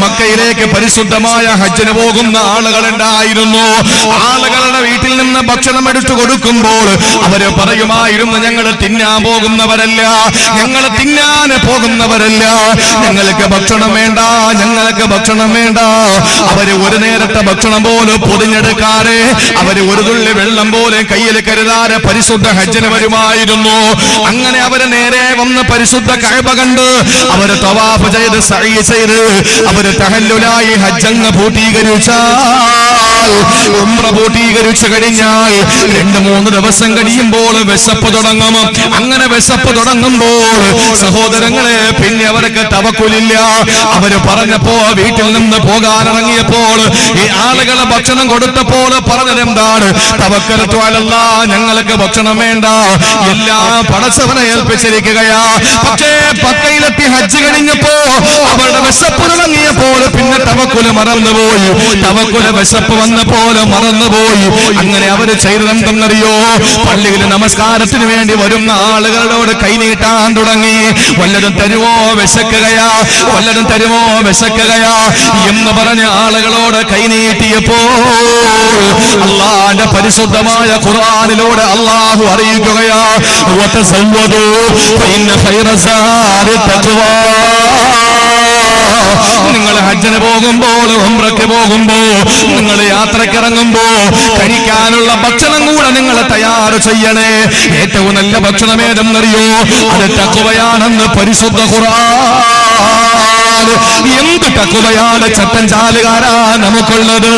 മക്കയിലേക്ക് പരിശുദ്ധമായ ഹജ്ജിന് പോകുന്ന ആളുകളുണ്ടായിരുന്നു. ആളുകളുടെ വീട്ടിൽ നിന്ന് ഭക്ഷണം എടുത്തു കൊടുക്കുമ്പോൾ അവര് പറയുമായിരുന്നു, ഞങ്ങൾ തിന്നാൻ പോകുന്നവരല്ല, ഞങ്ങൾ തിന്നാൻ പോകുന്നവരല്ല, ഞങ്ങൾക്ക് ഭക്ഷണം വേണ്ട, ഞങ്ങൾക്ക് ഭക്ഷണം വേണ്ട. അവര് ഒരു നേരത്തെ ഭക്ഷണം പോലും പൊതിഞ്ഞെടുക്കാതെ, അവര് ഒരു തുള്ളി വെള്ളം പോലെ കയ്യിൽ കരുതാതെ പരിശുദ്ധ ഹജ്ജിന് വരുമായിരുന്നു. അങ്ങനെ അവര് നേരെ വന്ന് പരിശുദ്ധ കഅബ കണ്ട് അവര് തവാഫ് ചെയ്ത് സഈ ചെയ്ത് അവര് തഹല്ലുലായി ഹജ്ജങ്ങ് പൂർത്തീകരിച്ചാൽ, ഉംറ പൂർത്തീകരിച്ചു കഴിഞ്ഞാൽ 2-3 ദിവസം കഴിയുമ്പോൾ വിശപ്പ് തുടങ്ങും. അങ്ങനെ വിശപ്പ് തുടങ്ങുമ്പോൾ സഹോദരങ്ങളെ പിന്നെ അവർക്ക് തവക്കുലില്ല. അവര് പറഞ്ഞപ്പോ വീട്ടിൽ നിന്ന് പോകാനിറങ്ങിയപ്പോൾ ഈ ആളുകളെ ഭക്ഷണം കൊടുത്തപ്പോൾ പറഞ്ഞത് എന്താണ്? തവക്കലത്തു അലല്ലാഹ്, ഞങ്ങൾക്ക് ഭക്ഷണം വേണ്ട, എല്ലാം പടച്ചവനെ ഏൽപ്പിച്ചിരിക്കുകയാ. പക്ഷേ മക്കയിലെത്തി ഹജ്ജ് കഴിഞ്ഞപ്പോ അവരുടെ വിശപ്പ് തുടങ്ങിയപ്പോൾ പിന്നെ തവക്കുല് മറന്നുപോയി. തവക്കുല് വിശപ്പ് വന്നപ്പോൾ മറന്നുപോയി. അങ്ങനെ അവര് ചെയ്തതെന്തെന്നറിയോ? പള്ളിയിൽ നമസ്കാരത്തിന് വേണ്ടി വരുന്ന ആളുകളോട് കൈനീട്ടാൻ തുടങ്ങി. വല്ലതും തരുമോ, വിശക്കുകയാ, വല്ലതും തരുമോ, വിശക്കുകയാ എന്ന് പറഞ്ഞ ആളുകളോട് കൈനീട്ടിയപ്പോ അല്ലാഹുവിന്റെ പരിശുദ്ധമായ ഖുർആനിലൂടെ അല്ലാഹു അറിയിക്കുകയാ, വതസവ്വദൂ ഫഇന്ന ഖൈറ സാദി തഖ്വാ. നിങ്ങൾ ഹജ്ജിന് പോകുമ്പോൾ, ഉംറയ്ക്ക് പോകുമ്പോൾ, നിങ്ങൾ യാത്രക്കിറങ്ങുമ്പോ കഴിക്കാനുള്ള ഭക്ഷണം കൂടെ നിങ്ങൾ തയ്യാർ ചെയ്യണേ. ഏറ്റവും നല്ല ഭക്ഷണം ഏതെന്നറിയോ? അത് തഖ്വയാണെന്ന് പരിശുദ്ധ ഖുർആൻ. എന്ത് തഖ്വയാണ് ചട്ടൻ ചാലുകാരാ നമുക്കുള്ളത്?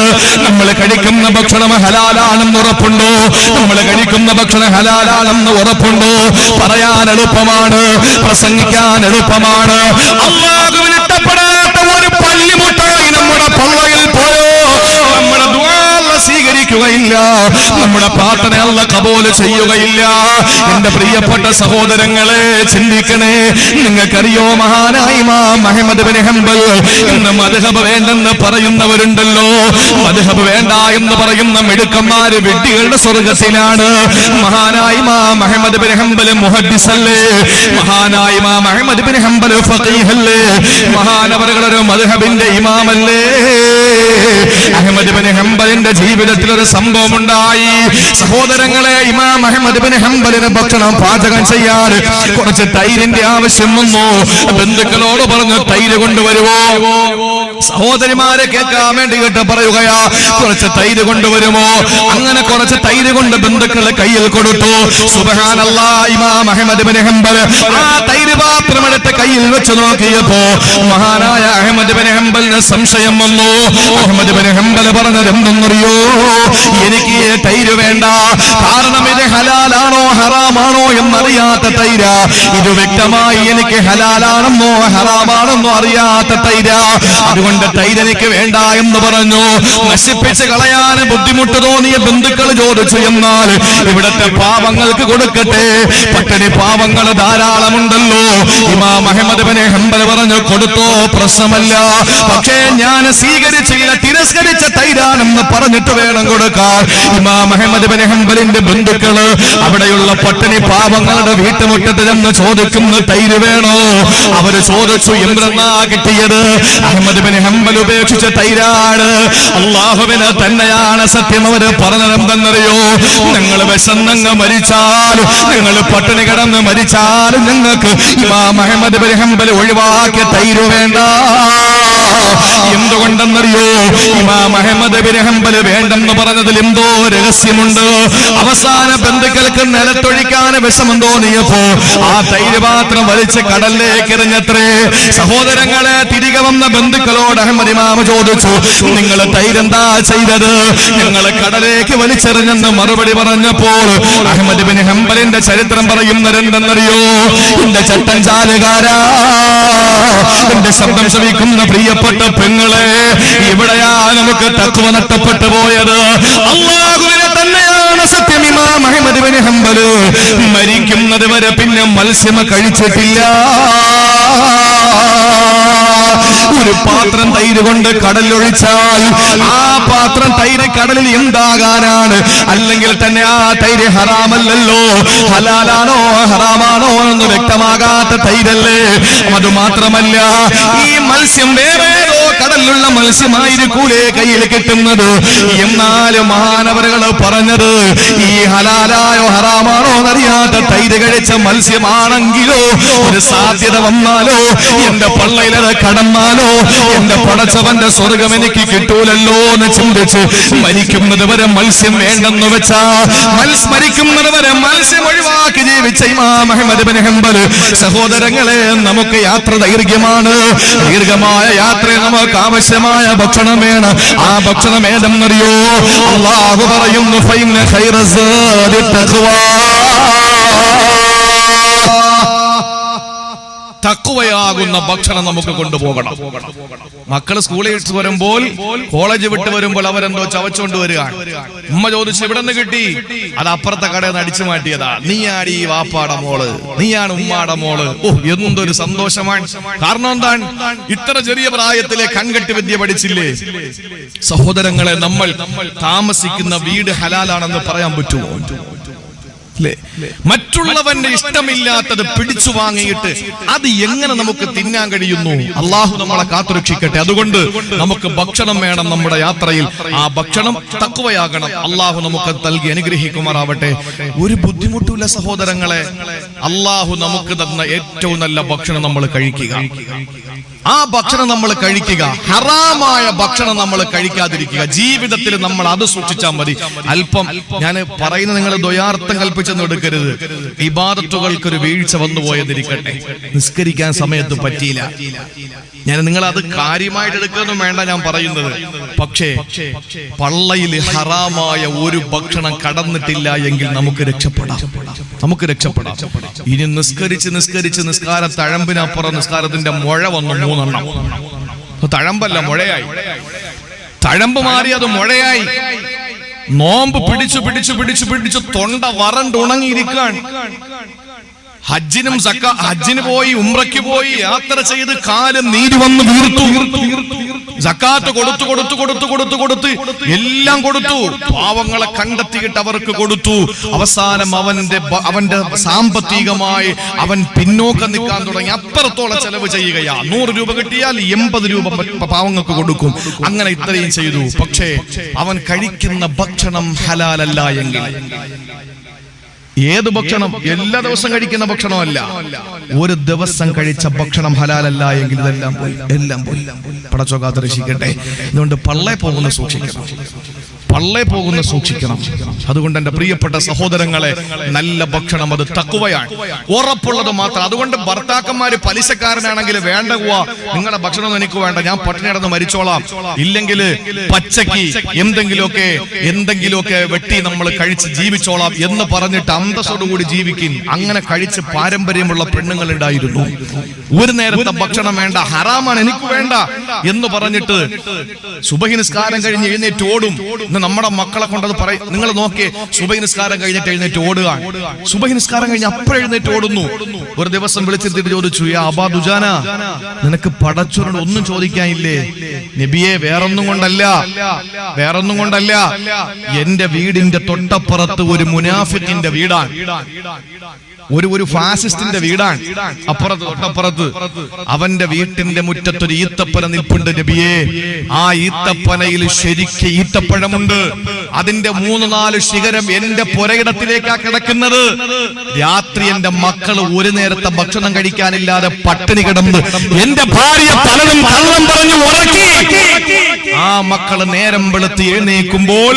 നമ്മൾ കഴിക്കുന്ന ഭക്ഷണം ഹലാലാണെന്ന് ഉറപ്പുണ്ടോ? നമ്മൾ കഴിക്കുന്ന ഭക്ഷണം ഹലാലാണെന്ന് ഉറപ്പുണ്ടോ? പറയാൻ എളുപ്പമാണ്, പ്രസംഗിക്കാൻ എളുപ്പമാണ്. അല്ലാഹുവിന് ഇഷ്ടപ്പെടാത്ത ഒരു പള്ളിമുട്ടായി നമ്മുടെ പള്ളയിൽ പോയോ നമ്മുടെ ദുആ സ്വീകരിക്കുകയില്ല, നമ്മുടെ പ്രാർത്ഥന അല്ലാഹു കബൂൽ ചെയ്യുകയില്ല. എന്റെ പ്രിയപ്പെട്ട സഹോദരങ്ങളെ ചിന്തിക്കണേ. നിങ്ങൾക്കറിയോ മഹാനായ ഇമാം അഹ്മദ് ബിൻ ഹംബൽ ഇന്ന് മദ്ഹബ് വേണ്ടെന്ന് പറയുന്നവരുണ്ടല്ലോ. മദ്ഹബ് വേണ്ട എന്ന് പറയുന്ന മിടുക്കന്മാര് വിഡ്ഢികളുടെ സ്വർഗത്തിലാണ്. മഹാനായ ഇമാം അഹ്മദ് ബിൻ ഹംബൽ മുഹദ്ദിസ് അല്ലേ? മഹാനായ ഇമാം അഹ്മദ് ബിൻ ഹംബൽ ഫഖീഹ് അല്ലേ? മഹാനവറുകളൊരു മദ്ഹബിന്റെ ഇമാമല്ലേ? അഹ്മദ് ബിൻ ഹംബലിന്റെ ജീവിതത്തിൽ ഒരു സംഭവം ഉണ്ടായി. സഹോദരങ്ങളെ, ഇമാം അഹ്മദ് ബിൻ ഹംബലിന് ഭക്ഷണം പാചകം ചെയ്യാൻ കുറച്ച് തൈരിന്റെ ആവശ്യം വന്നു. ബന്ധുക്കളോട് പറഞ്ഞു, തൈര് കൊണ്ടുവരുമോ? സഹോദരിമാരെ കേൾക്കാൻ വേണ്ടിയിട്ട് പറയുകയാ, കുറച്ച് തൈര് കൊണ്ടുവരുമോ? അങ്ങനെ കുറച്ച് തൈര് കൊണ്ട് ബന്ധുക്കളെ കയ്യിൽ കൊടുത്തു. സുബ്ഹാനല്ലാഹ്, ഇമാം അഹ്മദ് ബിൻ ഹംബൽ ആ തൈര് പാത്രം എടുത്ത് കയ്യിൽ വെച്ച് നോക്കിയപ്പോ മഹാനായ അഹ്മദ് ബിൻ ഹംബലിന് സംശയം വന്നു. അഹ്മദ് ബിൻ ഹംബൽ പറഞ്ഞത് എന്തെന്നറിയോ? എനിക്ക് തൈര് വേണ്ട, കാരണം ഇത് ഹലാലാണോ ഹറാമാണോ എന്നറിയാത്ത തൈര. ഇത് വ്യക്തമായി എനിക്ക് ഹലാലാണെന്നോ ഹറാമാണെന്നോ അറിയാത്ത തൈര. അതുകൊണ്ട് തൈര് എനിക്ക് വേണ്ട എന്ന് പറഞ്ഞു. നശിപ്പിച്ച് കളയാൻ ബുദ്ധിമുട്ട് തോന്നിയ ബന്ധുക്കൾ ചോദിച്ചു, എന്നാൽ ഇവിടത്തെ പാവങ്ങൾക്ക് കൊടുക്കട്ടെ, പട്ടിണി പാവങ്ങൾ ധാരാളമുണ്ടല്ലോ. ഇമാം അഹ്മദ് ബിൻ ഹംബൽ പറഞ്ഞു, കൊടുത്തോ, പ്രശ്നമല്ല, പക്ഷേ ഞാൻ സ്വീകരിച്ചില്ല, തിരസ്കരിച്ച തൈരാണെന്ന് പറഞ്ഞിട്ട് വേണം കൊടുക്കാൻ. ഇമാം അഹ്മദ് ബിൻ ഹംബലിന്റെ ബന്ധുക്കള് അവിടെയുള്ള പട്ടിണി പാവങ്ങളുടെ വീട്ടുമുറ്റത്ത് ചെന്ന് ചോദിക്കുന്നു, തൈര് വേണോ? അവര് ചോദിച്ചു, എന്തെന്നാ കിട്ടിയത്? അഹ്മദ് ബിൻ ഹംബൽ ഉപേക്ഷിച്ച തൈരാണ്. അല്ലാഹുവിനെ തന്നെയാണ് സത്യം. അവര് പറഞ്ഞതെന്തെന്നറിയോ? നിങ്ങൾ വിശന്നങ്ങ് മരിച്ചാൽ, നിങ്ങൾ പട്ടിണി കിടന്ന് മരിച്ചാൽ ഞങ്ങൾക്ക് ഇമാം അഹ്മദ് ബിൻ ഹംബൽ ഒഴിവാക്കിയ തൈര് വേണ്ട. എന്തുകൊണ്ടെന്നറിയോ? ഇമാം അഹ്മദ് ബിൻ ഹംബൽ വേണ്ടെന്ന് പറഞ്ഞതിൽ എന്തോ രഹസ്യമുണ്ട്. അവസാന ബന്ധുക്കൾക്ക് നിലത്തൊഴിക്കാൻ വിഷമം തോന്നിയപ്പോ ആ തൈര് പാത്രം വലിച്ച് കടലിലേക്ക് എറിഞ്ഞത്രേ. സഹോദരങ്ങളെ, തിരികെ വന്ന ബന്ധുക്കളോട് അഹ്മദ് ഇമാം ചോദിച്ചു, നിങ്ങൾ തൈരെന്താ ചെയ്തത്? ഞങ്ങൾ കടലേക്ക് വലിച്ചെറിഞ്ഞെന്ന് മറുപടി പറഞ്ഞപ്പോൾ അഹ്മദ് ബിൻ ഹംബലിന്റെ ചരിത്രം പറയുന്നതെന്തെന്നറിയോ? എന്റെ ചട്ടൻ ചാലുകാരാ, എന്റെ ശബ്ദം ശ്രവിക്കുന്ന പ്രിയപ്പെട്ട പെങ്ങളെ, ഇവിടെയാ നമുക്ക് തഖ്വ നഷ്ടപ്പെട്ടു പോയത്. അല്ലാഹുവിനെ തന്നെയാണ് സത്യം. ഇമാം അഹ്മദ് ബിൻ ഹംബൽ മരിക്കുന്നത് വരെ പിന്നെ മത്സ്യം കഴിച്ചിട്ടില്ല. ഒരു പാത്രം തൈര് കൊണ്ട് കടലൊഴിച്ചാൽ ആ പാത്രം തൈര് കടലിൽ എന്താകാനാണ്? അല്ലെങ്കിൽ തന്നെ ആ തൈര് ഹറാമല്ലല്ലോ, ഹലാലാണോ ഹറാമാണോ എന്ന് വ്യക്തമാകാത്ത തൈരല്ലേ. അതുമാത്രമല്ല, ഈ മത്സ്യം വേറെ കടലിലുള്ള മത്സ്യമായിരിക്കൂലേ കയ്യിൽ കിട്ടുന്നത്. എന്നാലും മാനവരുകൾ പറഞ്ഞത് ഈ ഹലാലായോ ഹറാമാണോ എന്നറിയാത്ത തൈര് കഴിച്ച മത്സ്യമാണെങ്കിലോ ഒരു സാധ്യത വന്നാലോ, എന്റെ പള്ളയിലത് കടന്നാലോ എന്റെ പടച്ചവന്റെ സ്വർഗം എനിക്ക് കിട്ടൂലല്ലോ എന്ന് ചിന്തിച്ച് മരിക്കുന്നത് വരെ മത്സ്യം വേണ്ടെന്ന് വെച്ചാ മരിക്കുന്നത് വരെ മത്സ്യം ഒഴിവാക്കി ജീവിച്ച ഇമാം അഹ്മദ് ഇബ്നു ഹംബൽ. സഹോദരങ്ങളെ, നമുക്ക് യാത്ര ദൈർഘ്യമാണ്. ദീർഘമായ യാത്രയിൽ നമുക്ക് ആവശ്യമായ ഭക്ഷണം വേണം. ആ ഭക്ഷണം ഏതെന്നറിയോ? അല്ലാഹു പറയുന്നു, ഫൈന ഖൈറസാദി തഖ്വാ. തഖ്വയാകുന്ന ഭക്ഷണം നമുക്ക് കൊണ്ടുപോകണം. മക്കള് സ്കൂളിൽ വിട്ട് വരുമ്പോൾ, കോളേജ് വിട്ട് വരുമ്പോൾ അവരെന്തോ ചവച്ചുകൊണ്ട് വരികയാണ്. ഉമ്മ ചോദിച്ചു, എവിടെ നിന്ന് കിട്ടി? അത് അപ്പുറത്തെ കടയിൽ നിന്ന് അടിച്ചു മാറ്റിയതാ. നീയാണ് ഈ വാപ്പാടെ മോള്, നീയാണ് ഉമ്മാടെ മോള്. ഓ, എന്തൊരു സന്തോഷമാണ്. കാരണം എന്താണ്? ഇത്ര ചെറിയ പ്രായത്തിലെ കൺകെട്ട് വിദ്യ പഠിച്ചില്ലേ? സഹോദരങ്ങളെ, നമ്മൾ താമസിക്കുന്ന വീട് ഹലാലാണെന്ന് പറയാൻ പറ്റുമോ? മറ്റുള്ളവന്റെ ഇഷ്ടമില്ലാത്തത് പിടിച്ചു വാങ്ങിയിട്ട് അത് എങ്ങനെ നമുക്ക് തിന്നാൻ കഴിയുന്നു? അള്ളാഹു നമ്മളെ കാത്തുരക്ഷിക്കട്ടെ. അതുകൊണ്ട് നമുക്ക് ഭക്ഷണം വേണം നമ്മുടെ യാത്രയിൽ. ആ ഭക്ഷണം തഖ്വയാകണം. അള്ളാഹു നമുക്ക് നൽകി അനുഗ്രഹിക്കുമാറാവട്ടെ. ഒരു ബുദ്ധിമുട്ടില്ല സഹോദരങ്ങളെ. അള്ളാഹു നമുക്ക് തന്ന ഏറ്റവും നല്ല ഭക്ഷണം നമ്മൾ കഴിക്കുക. ആ ഭക്ഷണം നമ്മൾ കഴിക്കുക. ഹറാമായ ഭക്ഷണം നമ്മൾ കഴിക്കാതിരിക്കുക. ജീവിതത്തിൽ നമ്മൾ അത് സൂക്ഷിച്ചാൽ മതി. അല്പം ഞാൻ പറയുന്ന നിങ്ങൾ ദ്വയാർത്ഥം കൽപ്പിച്ചെന്ന് എടുക്കരുത്. ഇബാദത്തുകൾക്കൊരു വീഴ്ച വന്നു പോയെന്നിരിക്കട്ടെ, നിസ്കരിക്കാൻ സമയത്ത് പറ്റിയില്ല, ഞാൻ നിങ്ങൾ അത് കാര്യമായിട്ട് എടുക്കൊന്നും വേണ്ട ഞാൻ പറയുന്നത്. പക്ഷേ പള്ളയിൽ ഹറാമായ ഒരു ഭക്ഷണം കടന്നിട്ടില്ല എങ്കിൽ നമുക്ക് രക്ഷപ്പെടാം. ഇനി നിസ്കരിച്ച് നിസ്കാരം തഴമ്പിനപ്പുറം നിസ്കാരത്തിന്റെ മുഴ വന്നു 3 എണ്ണം. തഴമ്പല്ല, മുഴയായി. തഴമ്പ് മാറി അത് മുഴയായി. നോമ്പ് പിടിച്ചു തൊണ്ട വരണ്ടുണങ്ങിയിരിക്കാൻ. ഹജ്ജിന് പോയി, ഉംറയ്ക്ക് പോയി, യാത്ര ചെയ്ത് കാലം നീര് വന്ന് വീർത്തു. സക്കാത്ത് കൊടുത്ത് എല്ലാം കൊടുത്തു. പാവങ്ങളെ കണ്ടെത്തിയിട്ട് അവർക്ക് കൊടുത്തു. അവസാനം അവന്റെ സാമ്പത്തികമായി അവൻ പിന്നോക്കം നിൽക്കാൻ തുടങ്ങി. അപ്പുറത്തോളം ചെലവ് ചെയ്യുകയാ. 100 രൂപ കിട്ടിയാൽ 80 രൂപ പാവങ്ങൾക്ക് കൊടുക്കും. അങ്ങനെ ഇത്രയും ചെയ്തു. പക്ഷേ അവൻ കഴിക്കുന്ന ഭക്ഷണം ഹലാലല്ല എങ്കിൽ, ഏത് ഭക്ഷണം? എല്ലാ ദിവസം കഴിക്കുന്ന ഭക്ഷണമല്ല, ഒരു ദിവസം കഴിച്ച ഭക്ഷണം ഹലാലല്ല എങ്കിൽ എല്ലാം പോയി. പടച്ചോ കാത്തുരക്ഷിക്കട്ടെ. അതുകൊണ്ട് പള്ളേ പോകുന്ന സൂക്ഷിക്കണം. അതുകൊണ്ട് എന്റെ പ്രിയപ്പെട്ട സഹോദരങ്ങളെ, നല്ല ഭക്ഷണം അത് തഖ്വയാണ്, ഉറപ്പുള്ളത് മാത്രം. അതുകൊണ്ട് ഭർത്താക്കന്മാര് പലിശക്കാരനാണെങ്കിൽ വേണ്ട, നിങ്ങളുടെ ഭക്ഷണം എനിക്ക് വേണ്ട, ഞാൻ പട്ടിണി കിടന്ന് മരിച്ചോളാം, ഇല്ലെങ്കിൽ പച്ചക്ക് എന്തെങ്കിലുമൊക്കെ വെട്ടി നമ്മൾ കഴിച്ച് ജീവിച്ചോളാം എന്ന് പറഞ്ഞിട്ട് അന്തസ്സോടുകൂടി ജീവിക്കും. അങ്ങനെ കഴിച്ച് പാരമ്പര്യമുള്ള പെണ്ണുങ്ങൾ ഉണ്ടായിരുന്നു. ഒരു നേരത്തെ ഭക്ഷണം വേണ്ട, ഹറാമാണ്, എനിക്ക് വേണ്ട എന്ന് പറഞ്ഞിട്ട് സുബഹി നിസ്കാരം കഴിഞ്ഞ് എഴുന്നേറ്റ് ഓടും. നമ്മുടെ മക്കളെ കൊണ്ടത് പറയും. നിങ്ങൾ നോക്കിയേ, സുബഹി നിസ്കാരം കഴിഞ്ഞിട്ട് എഴുന്നേറ്റ് ഓടുക. സുബഹി നിസ്കാരം കഴിഞ്ഞ് അപ്പോഴും എഴുന്നേറ്റ് ഓടുന്നു. ഒരു ദിവസം വിളിച്ചിരുത്തിട്ട് ചോദിച്ചു, യാ അബാ ദുജാന, നിനക്ക് പടച്ചവനോട് ഒന്നും ചോദിക്കാനില്ലേ? നബിയെ, വേറൊന്നും കൊണ്ടല്ല, എന്റെ വീടിന്റെ തൊട്ടപ്പുറത്ത് ഒരു മുനാഫിക്കിന്റെ വീടാണ്, ഒരു ഫാസിസ്റ്റിന്റെ വീടാണ്. തൊട്ടപ്പുറത്ത് അവന്റെ വീട്ടിന്റെ മുറ്റത്തൊരു ഈത്തപ്പന നിൽപ്പുണ്ട് നബിയെ. ആ ഈത്തപ്പനയിൽ ശരിക്ക് ഈത്തപ്പഴമുണ്ട്. അതിന്റെ 3-4 ശിഖരം എന്റെ പുരയിടത്തിലേക്കാ കിടക്കുന്നത്. രാത്രി എന്റെ മക്കൾ ഒരു നേരത്തെ ഭക്ഷണം കഴിക്കാനില്ലാതെ പട്ടിണി കിടന്ന് എന്റെ ഭാര്യ പലതും കള്ളം പറഞ്ഞു ഉറക്കി. ആ മക്കള് നേരം വെളുത്ത് എഴുന്നേൽക്കുമ്പോൾ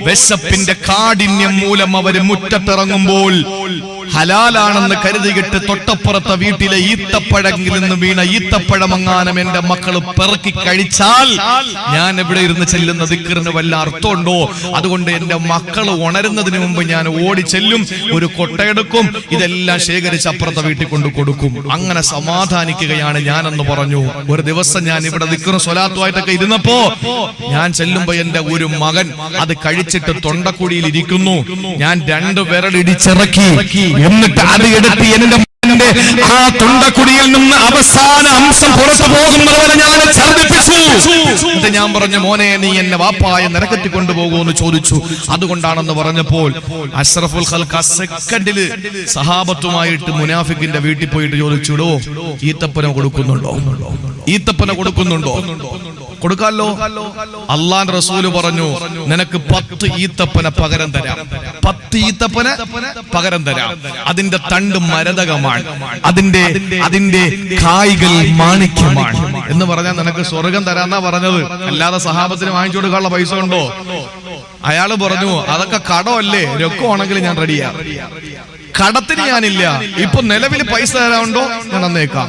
വിശപ്പിന്റെ കാഠിന്യം മൂലം അവര് മുറ്റത്തിറങ്ങുമ്പോൾ ഹലാലാണെന്ന് കരുതിയിട്ട് തൊട്ടപ്പുറത്തെ വീട്ടിലെ ഈത്തപ്പഴങ്ങളിൽ നിന്ന് വീണ ഈത്തപ്പഴമങ്ങാനം എന്റെ മക്കൾ പെറുക്കി കഴിച്ചാൽ ഞാൻ എവിടെ ഇരുന്ന് ചെല്ലുന്ന ദിക്റിന് വല്ല അർത്ഥമുണ്ടോ? അതുകൊണ്ട് എന്റെ മക്കൾ ഉണരുന്നതിന് മുമ്പ് ഞാൻ ഓടി ചെല്ലും, ഒരു കൊട്ടയെടുക്കും, ഇതെല്ലാം ശേഖരിച്ച് അപ്പുറത്തെ വീട്ടിൽ കൊണ്ട് കൊടുക്കും. അങ്ങനെ സമാധാനിക്കുകയാണ് ഞാനെന്ന് പറഞ്ഞു. ഒരു ദിവസം ഞാൻ ഇവിടെ ദിക്റും സ്വലാത്തുമായിട്ടൊക്കെ ഇരുന്നപ്പോ ഞാൻ ചെല്ലുമ്പോ എന്റെ ഒരു മകൻ അത് കഴിച്ചിട്ട് തൊണ്ടക്കുടിയിൽ ഇരിക്കുന്നു. ഞാൻ 2 വിരലിടിച്ചിറക്കി, എന്നിട്ട് അത് എടുത്ത് എന്റെ ആ തൊണ്ടക്കുടിയിൽ നിന്ന് അവസാന അംശം പുറത്തു പോകുന്നതുവരെ ഞാൻ ഛർദ്ദിപ്പിച്ചു. എന്നിട്ട് ഞാൻ പറഞ്ഞു, മോനെ, നീ എന്നെ വാപ്പായ നരകത്തിൽ കൊണ്ടുപോകുമെന്ന് ചോദിച്ചു. അതുകൊണ്ടാണെന്ന് പറഞ്ഞപ്പോൾ അഷ്റഫുൽ ഖൽഖ് സെക്കൻഡില് സഹാബത്തുമായിട്ട് മുനാഫിക്കിന്റെ വീട്ടിൽ പോയിട്ട് ചോദിച്ചുടോ, ഈത്തപ്പന കൊടുക്കുന്നുണ്ടോ? കൊടുക്കാമല്ലോ. അള്ളാന്റെ റസൂല് പറഞ്ഞു, നിനക്ക് 10 ഈത്തപ്പന പകരം തരാം. 10 ഈത്തപ്പന പകരം തരാം. അതിന്റെ തണ്ട് മരതകമാണ്, അതിന്റെ കായ്കൾ മാണിക്യമാണ് എന്ന് പറഞ്ഞാൽ നിനക്ക് സ്വർഗം തരാന്നാ പറഞ്ഞത്. അല്ലാതെ സഹാബത്തിന് വാങ്ങിച്ചു കൊടുക്കാനുള്ള പൈസ ഉണ്ടോ? അയാള് പറഞ്ഞു, അതൊക്കെ കടമല്ലേ, രൊക്കമാണെങ്കിൽ ഞാൻ റെഡിയാ. കടത്തിന് ഞാനില്ല, ഇപ്പൊ നിലവിൽ പൈസ തരാനുണ്ടോ ഞാൻ തന്നേക്കാം.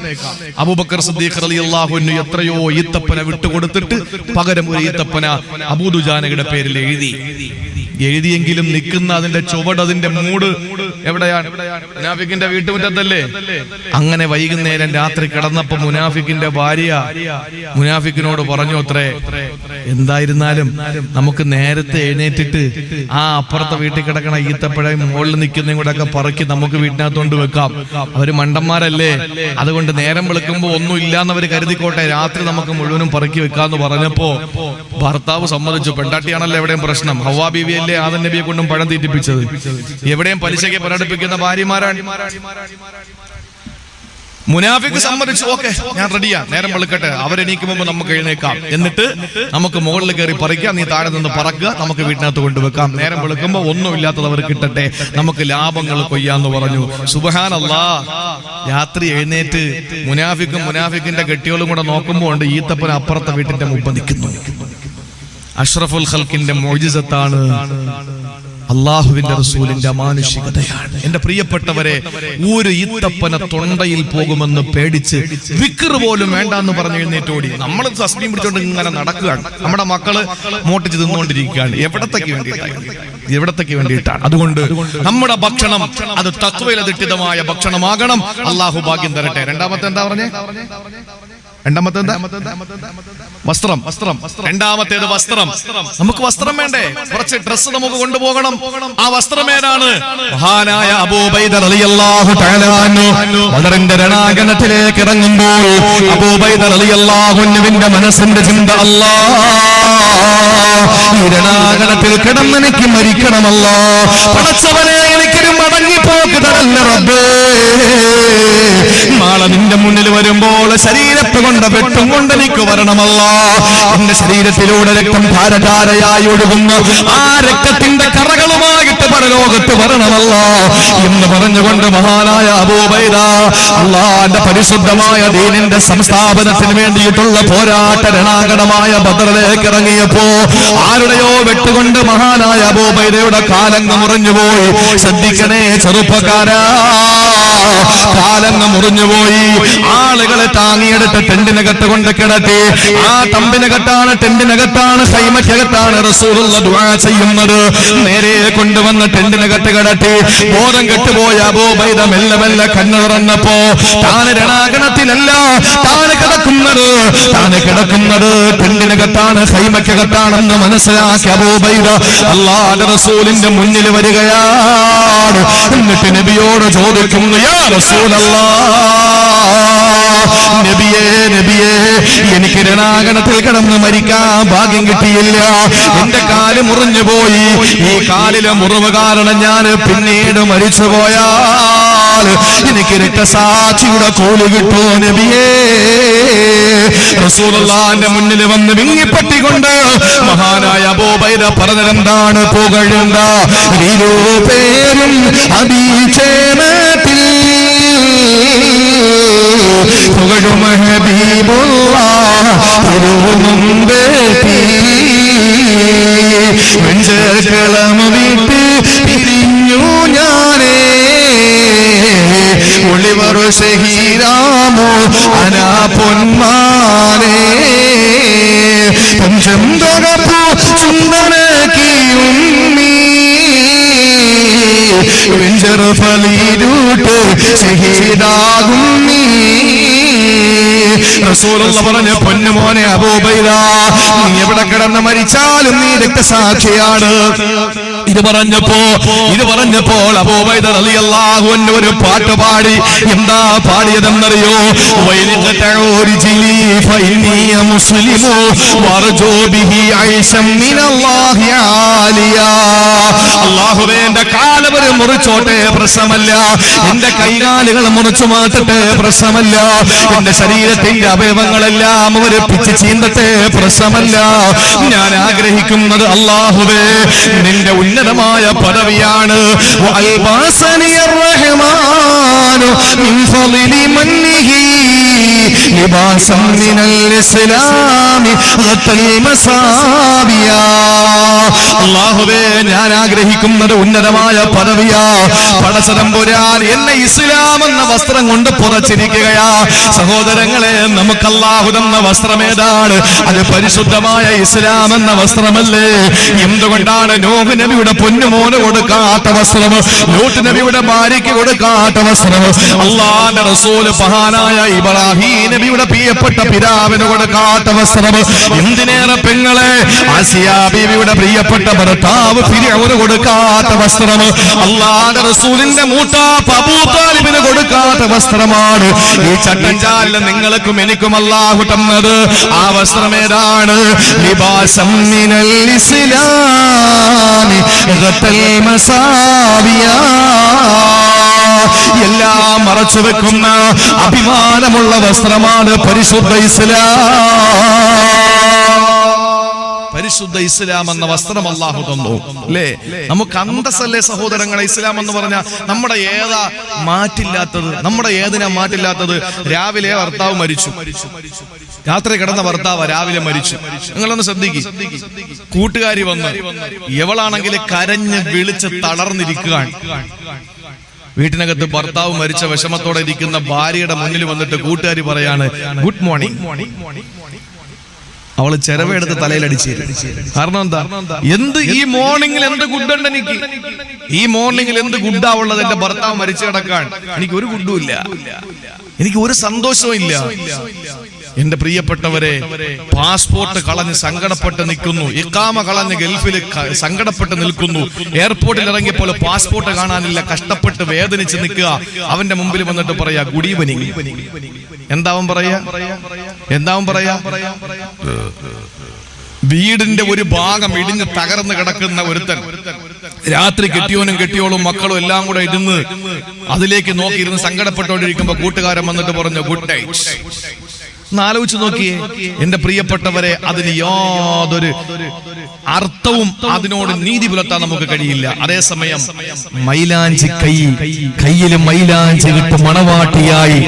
അബൂബക്കർ സിദ്ദീഖ് റളിയല്ലാഹു അൻഹു എത്രയോ ഈത്തപ്പന വിട്ടുകൊടുത്തിട്ട് പകരം ഒരു ഈത്തപ്പന അബൂ ദുജാനയുടെ പേരിൽ എഴുതിയെങ്കിലും നിൽക്കുന്ന അതിന്റെ ചുവട്, അതിന്റെ മൂട് എവിടെയാണ്? മുനാഫിക്കിന്റെ വീട്ടുമുറ്റത്തല്ലേ? അങ്ങനെ വൈകുന്നേരം രാത്രി കിടന്നപ്പോ മുനാഫിക്കിന്റെ ഭാര്യ മുനാഫിക്കിനോട് പറഞ്ഞു അത്രേ, എന്തായിരുന്നാലും നമുക്ക് നേരത്തെ എഴുന്നേറ്റിട്ട് ആ അപ്പുറത്തെ വീട്ടിൽ കിടക്കണ ഈത്തപ്പഴയും മുകളിൽ നിൽക്കുന്നതും കൂടെ ഒക്കെ പറക്കി നമുക്ക് വീട്ടിനകത്തോണ്ട് വെക്കാം. അവര് മണ്ടന്മാരല്ലേ, അതുകൊണ്ട് നേരം വെളുക്കുമ്പോ ഒന്നും ഇല്ലാന്നവര് കരുതിക്കോട്ടെ, രാത്രി നമുക്ക് മുഴുവനും പറക്കി വെക്കാന്ന് പറഞ്ഞപ്പോ ഭർത്താവ് സമ്മതിച്ചു. പെണ്ടാട്ടിയാണല്ലോ എവിടെയും പ്രശ്നം. ഹവ്വാ ബീവിയല്ലേ ആദം നബിയെ കൊണ്ടും പഴം തീറ്റിപ്പിച്ചത്. എവിടെയും പലിശയ്ക്ക് പ്രകടിപ്പിക്കുന്ന ഭാര്യമാരാണ്. മുനാഫിക്ക് സമ്മതിച്ചു, ഓക്കെ ഞാൻ റെഡിയാ, നേരം വെളുക്കട്ടെ, അവരെണീക്ക് മുമ്പ് നമുക്ക് എഴുന്നേക്കാം, എന്നിട്ട് നമുക്ക് മുകളിൽ കയറി പറിക്കാം, നീ താഴെ നിന്ന് പറക്കുക, നമുക്ക് വീട്ടിനകത്ത് കൊണ്ടുവെക്കാം, നേരം വെളുക്കുമ്പോ ഒന്നും ഇല്ലാത്തത് അവർ കിട്ടട്ടെ, നമുക്ക് ലാഭങ്ങൾ കൊയ്യാന്ന് പറഞ്ഞു. സുബ്ഹാനല്ലാഹ്. രാത്രി എഴുന്നേറ്റ് മുനാഫിക്കിന്റെ കെട്ടിയോളും കൂടെ നോക്കുമ്പോ ഉണ്ട് ഈത്തപ്പന അപ്പുറത്തെ വീട്ടിന്റെ മുമ്പ് നിൽക്കുന്നു. അഷ്റഫുൽ ഖൽക്കിന്റെ മുഅ്ജിസത്താണ്, അള്ളാഹുവിന്റെ റസൂലിന്റെ അമാനുഷികതയാണ്. എന്റെ പ്രിയപ്പെട്ടവരെ, ഒരു ഈത്തപ്പന തൊണ്ടയിൽ പോകുമെന്ന് പേടിച്ച് വിക്ർ പോലും വേണ്ടെന്ന് പറഞ്ഞു എഴുന്നേറ്റോടി. നമ്മൾ തസ്ബീഹ് പിടിച്ചോണ്ട് ഇങ്ങനെ നടക്കുകയാണ്, നമ്മുടെ മക്കള് മോട്ടിച്ച് തിന്നുകൊണ്ടിരിക്കുകയാണ്. എവിടത്തേക്ക് വേണ്ടിയിട്ടാണ്? അതുകൊണ്ട് നമ്മുടെ ഭക്ഷണം അത് തഖ്വയിലധിഷ്ഠിതമായ ഭക്ഷണമാകണം. അള്ളാഹു ഭാഗ്യം തരട്ടെ. രണ്ടാമത്തെ എന്താ പറഞ്ഞേ? വസ്ത്രം. രണ്ടാമത്തേത് വസ്ത്രം. നമുക്ക് വസ്ത്രം വേണ്ടേ? കുറച്ച് ഡ്രസ്സ് നമുക്ക് കൊണ്ടുപോകണം. ആ വസ്ത്രം ഏതാണ്? മഹാനായ അബൂ ഉബൈദ റളിയല്ലാഹു തആല അൻഹു ബദറിന്റെ രണാങ്കണത്തിലേക്ക് ഇറങ്ങുമ്പോൾ അബൂ ഉബൈദ റളിയല്ലാഹു അൻഹുവിന്റെ മനസ്സിന്റെ ചിന്ത, ഈ രണാങ്കണത്തിൽ കിടന്നെനിക്ക് മരിക്കണമല്ലോ, പടച്ചവനെ എനിക്കൊരു മടങ്ങിപ്പോക്ക് തരല്ല റബ്ബേ. നാളെ നിന്റെ മുന്നിൽ വരുമ്പോൾ ശരീരത്ത് കൊണ്ട് വെട്ടും കൊണ്ട് എനിക്ക് വരണമല്ലോ. എന്റെ ശരീരത്തിലൂടെ രക്തം ധാരധാരയായി ഒഴുകുന്ന ആ രക്തത്തിന്റെ കറകളുമായിട്ട് പരലോകത്ത് വരണമല്ലോ എന്ന് പറഞ്ഞുകൊണ്ട് മഹാനായ അബൂ ഉബൈദ അല്ലാഹുവിന്റെ പരിശുദ്ധമായ ദീനിന്റെ സംസ്ഥാപനത്തിന് വേണ്ടിയിട്ടുള്ള പോരാട്ട രണാങ്കണമായ ബദറിലേക്ക് ഇറങ്ങിയപ്പോ ആരുടെയോ വെട്ടുകൊണ്ട് മഹാനായ അബൂ ഉബൈദയുടെ കാലങ്ങ് മുറിഞ്ഞുപോയി. ശ്രദ്ധിക്കണേ ചെറുപ്പക്കാരാ, കാലങ്ങ് മുറിഞ്ഞുപോയി. ആളുകളെ താങ്ങിയെടുത്ത് ടെന്റിനകത്ത് കൊണ്ട് കിടത്തി. ആ തമ്പിനകത്താണ്, ടെന്റിനകത്താണ്, ഖൈമക്കകത്താണ് റസൂലുള്ളാഹി ദുആ ചെയ്യുന്നത്. നേരെ കൊണ്ടുവന്ന് ടെന്റിനകത്ത് കിടത്തി. ബോധം കെട്ടുപോയ അബൂ ഉബൈദ മെല്ലെ മെല്ലെ കണ്ണു തുറന്നപ്പോ താൻ രണാങ്കണത്തിലല്ല, താൻ കിടക്കുന്നത് ടെന്റിനകത്താണ്, ഖൈമക്കകത്താണെന്ന് മനസ്സിലാക്കി അബൂ ഉബൈദ അല്ലാഹുവിന്റെ റസൂലിന്റെ മുന്നിൽ വരികയാണ്. എന്നിട്ട് നബിയോട് ചോദിക്കുന്നു, യാ റസൂലല്ലാഹ്, നബിയേ, എനിക്ക് രണാങ്കണത്തിൽ കിടന്ന് മരിക്കാൻ ഭാഗ്യം കിട്ടിയില്ല. എന്റെ കാല് മുറിഞ്ഞു പോയി. ഈ കാലിലെ മുറിവ് കാരണം ഞാൻ പിന്നീട് മരിച്ചു പോയാൽ എനിക്ക് രക്തസാക്ഷിയുടെ കൂലി കിട്ടുമോ നബിയേ? റസൂലുള്ളാഹിന്റെ മുന്നിൽ വന്ന് വിങ്ങിപ്പറ്റിക്കൊണ്ട് മഹാനായ അബൂ ഉബൈദ പറഞ്ഞതെന്താണ്? പുകഴുണ്ട ഇരുപേരും അഭിഷേകത്തിൽ പുകഴും ഹബീബുള്ളാഹ് തിരുമുമ്പേറ്റി വെഞ്ചേർക്കളം വിട്ട് പിരിഞ്ഞു ഞാനേ ഒളിവർ ഷഹീരാമോ അനാ പൊന്മാനേ പഞ്ചം തൊഴപ്പോ ചുണ്ടനക്കിയുമ്മീ വെഞ്ചർ ഫലീരൂട്ട് ഷഹീദാകും നീ. റസൂലുള്ളാഹി പറഞ്ഞ പൊന്നുമോനെ അബൂ ഉബൈദ, നീ എവിടെ കിടന്ന് മരിച്ചാലും നീ രക്തസാക്ഷിയാണ്. ഇത് പറഞ്ഞപ്പോൾ അബൂ ഉബൈദ റളിയല്ലാഹു അൻഹു ഒരു പാട്ട് പാടി. എന്താ പാടിയതെന്നറിയോ? അല്ലാഹുവേ, എന്റെ കാലവര് മുറിച്ചോട്ടെ, പ്രശ്നമല്ല. എന്റെ കൈകാലുകൾ മുറിച്ചു മാറ്റട്ടെ, പ്രശ്നമല്ല. എന്റെ ശരീരത്തിന്റെ അവയവങ്ങളെല്ലാം അവര് പിച്ച് ചീന്തട്ടെ, പ്രശ്നമല്ല. ഞാൻ ആഗ്രഹിക്കുന്നത് അല്ലാഹുവേ നിന്റെ ഉന്നതമായ പദവിയാണ്. അല്ലാഹുവേ, ഞാൻ ആഗ്രഹിക്കുന്നത് ഉന്നതമായ പദവിയാ. പടച്ചതമ്പുരാൻ എന്നെ ഇസ്ലാം എന്ന വസ്ത്രം കൊണ്ട് പുറച്ചിരിക്കുകയാ. സഹോദരങ്ങളെ, നമുക്ക് അല്ലാഹു തന്ന വസ്ത്രം ഏതാണ്? അത് പരിശുദ്ധമായ ഇസ്ലാം എന്ന വസ്ത്രമല്ലേ? എന്തുകൊണ്ടാണ് നൂഹ് നബിയുടെ പൊന്നുമോന് കൊടുക്കാത്ത വസ്ത്രം, ലൂത്ത് നബിയുടെ ഭാര്യയ്ക്ക് കൊടുക്കാത്ത വസ്ത്രം, അല്ലാഹുവിന്റെ റസൂൽ മഹാനായ ഇബ്രാഹിം നബിയുടെ പ്രിയപ്പെട്ട പിതാവിന് കൊടുക്കാത്ത വസ്ത്രം, എന്തിനേറെ പെങ്ങളെ ആസിയാ ബീവിയുടെ പ്രിയപ്പെട്ട ഭർത്താവ് ഫിർഔന് കൊടുക്കാത്ത വസ്ത്രം, അല്ലാഹുവിന്റെ റസൂലിന്റെ മൂത്താപ്പ അബൂ താലിബിന് കൊടുക്കാത്ത വസ്ത്രമാണ് ഈ ചട്ടഞ്ചാലിൽ നിങ്ങൾക്കും എനിക്കും അല്ലാഹു തന്നത്. ആ വസ്ത്രം ഏതാണ്? ലിബാസം മിനൽ ഇസ്ലാമി ഗതൽ മസാവിയാ. എല്ലാം മറച്ചു വെക്കുന്ന അഭിമാനമുള്ള വസ്ത്രമാണ് പരിശുദ്ധ ഇസ്ലാം. പരിശുദ്ധ ഇസ്ലാം എന്ന വസ്ത്രം അല്ലാഹു തന്നു. അല്ലേ? നമുക്ക് അന്തസ്സല്ലേ സഹോദരങ്ങളെ ഇസ്ലാം എന്ന് പറഞ്ഞാൽ? നമ്മുടെ ഏതാ മാറ്റില്ലാത്തത്? നമ്മുടെ ഏതിനാ മാറ്റില്ലാത്തത്? രാവിലെ ഭർത്താവ് മരിച്ചു, രാത്രി കിടന്ന ഭർത്താവ് രാവിലെ മരിച്ചു. നിങ്ങളൊന്ന് ശ്രദ്ധിക്കും. കൂട്ടുകാരി വന്ന് എവളാണെങ്കിൽ കരഞ്ഞ് വിളിച്ച് തളർന്നിരിക്കുകയാണ്. വീട്ടിനകത്ത് ഭർത്താവ് മരിച്ച വിഷമത്തോടെ ഇരിക്കുന്ന ഭാര്യയുടെ മുന്നിൽ വന്നിട്ട് കൂട്ടുകാരി പറയാണ് ഗുഡ് മോർണിംഗ്. അവള് ചെരവെടുത്ത് തലയിലടിച്ച്. കാരണം എന്താ? ഈ മോർണിംഗിൽ എന്ത് ഗുഡുണ്ട് എനിക്ക്? ഈ മോർണിംഗിൽ എന്ത് ഗുഡാ ഉള്ളത്? എന്റെ ഭർത്താവ് മരിച്ചു കിടക്കാൻ എനിക്ക് ഒരു ഗുഡും ഇല്ല, എനിക്ക് ഒരു സന്തോഷവും ഇല്ല. എന്റെ പ്രിയപ്പെട്ടവരെ, പാസ്പോർട്ട് കളഞ്ഞ് സങ്കടപ്പെട്ട് നിൽക്കുന്നു, ഇഖാമ കളഞ്ഞ് ഗൾഫിൽ സങ്കടപ്പെട്ട് നിൽക്കുന്നു, എയർപോർട്ടിൽ ഇറങ്ങിയപ്പോൾ പാസ്പോർട്ട് കാണാനില്ല, കഷ്ടപ്പെട്ട് വേദനിച്ച് നിൽക്കുക. അവന്റെ മുമ്പിൽ വന്നിട്ട് പറയാ ഗുഡ് ഈവനിങ്. എന്താവും പറയാ? വീടിന്റെ ഒരു ഭാഗം ഇടിഞ്ഞ് തകർന്ന് കിടക്കുന്ന ഒരുത്തൻ രാത്രി കെട്ടിയോനും കെട്ടിയോളും മക്കളും എല്ലാം കൂടെ ഇരുന്ന് അതിലേക്ക് നോക്കിയിരുന്ന് സങ്കടപ്പെട്ടുകൊണ്ടിരിക്കുമ്പോ കൂട്ടുകാരൻ വന്നിട്ട് പറഞ്ഞു ഗുഡ് നൈറ്റ്. ആലോചിച്ച് നോക്കിയേ എന്റെ പ്രിയപ്പെട്ടവരെ, അതിന് യാതൊരു അർത്ഥവും അതിനോട് നീതി പുലർത്താൻ നമുക്ക് കഴിയില്ല. അതേസമയം മൈലാഞ്ചി കയ്യിലും മൈലാഞ്ചി ഇട്ട് മണവാട്ടിയായി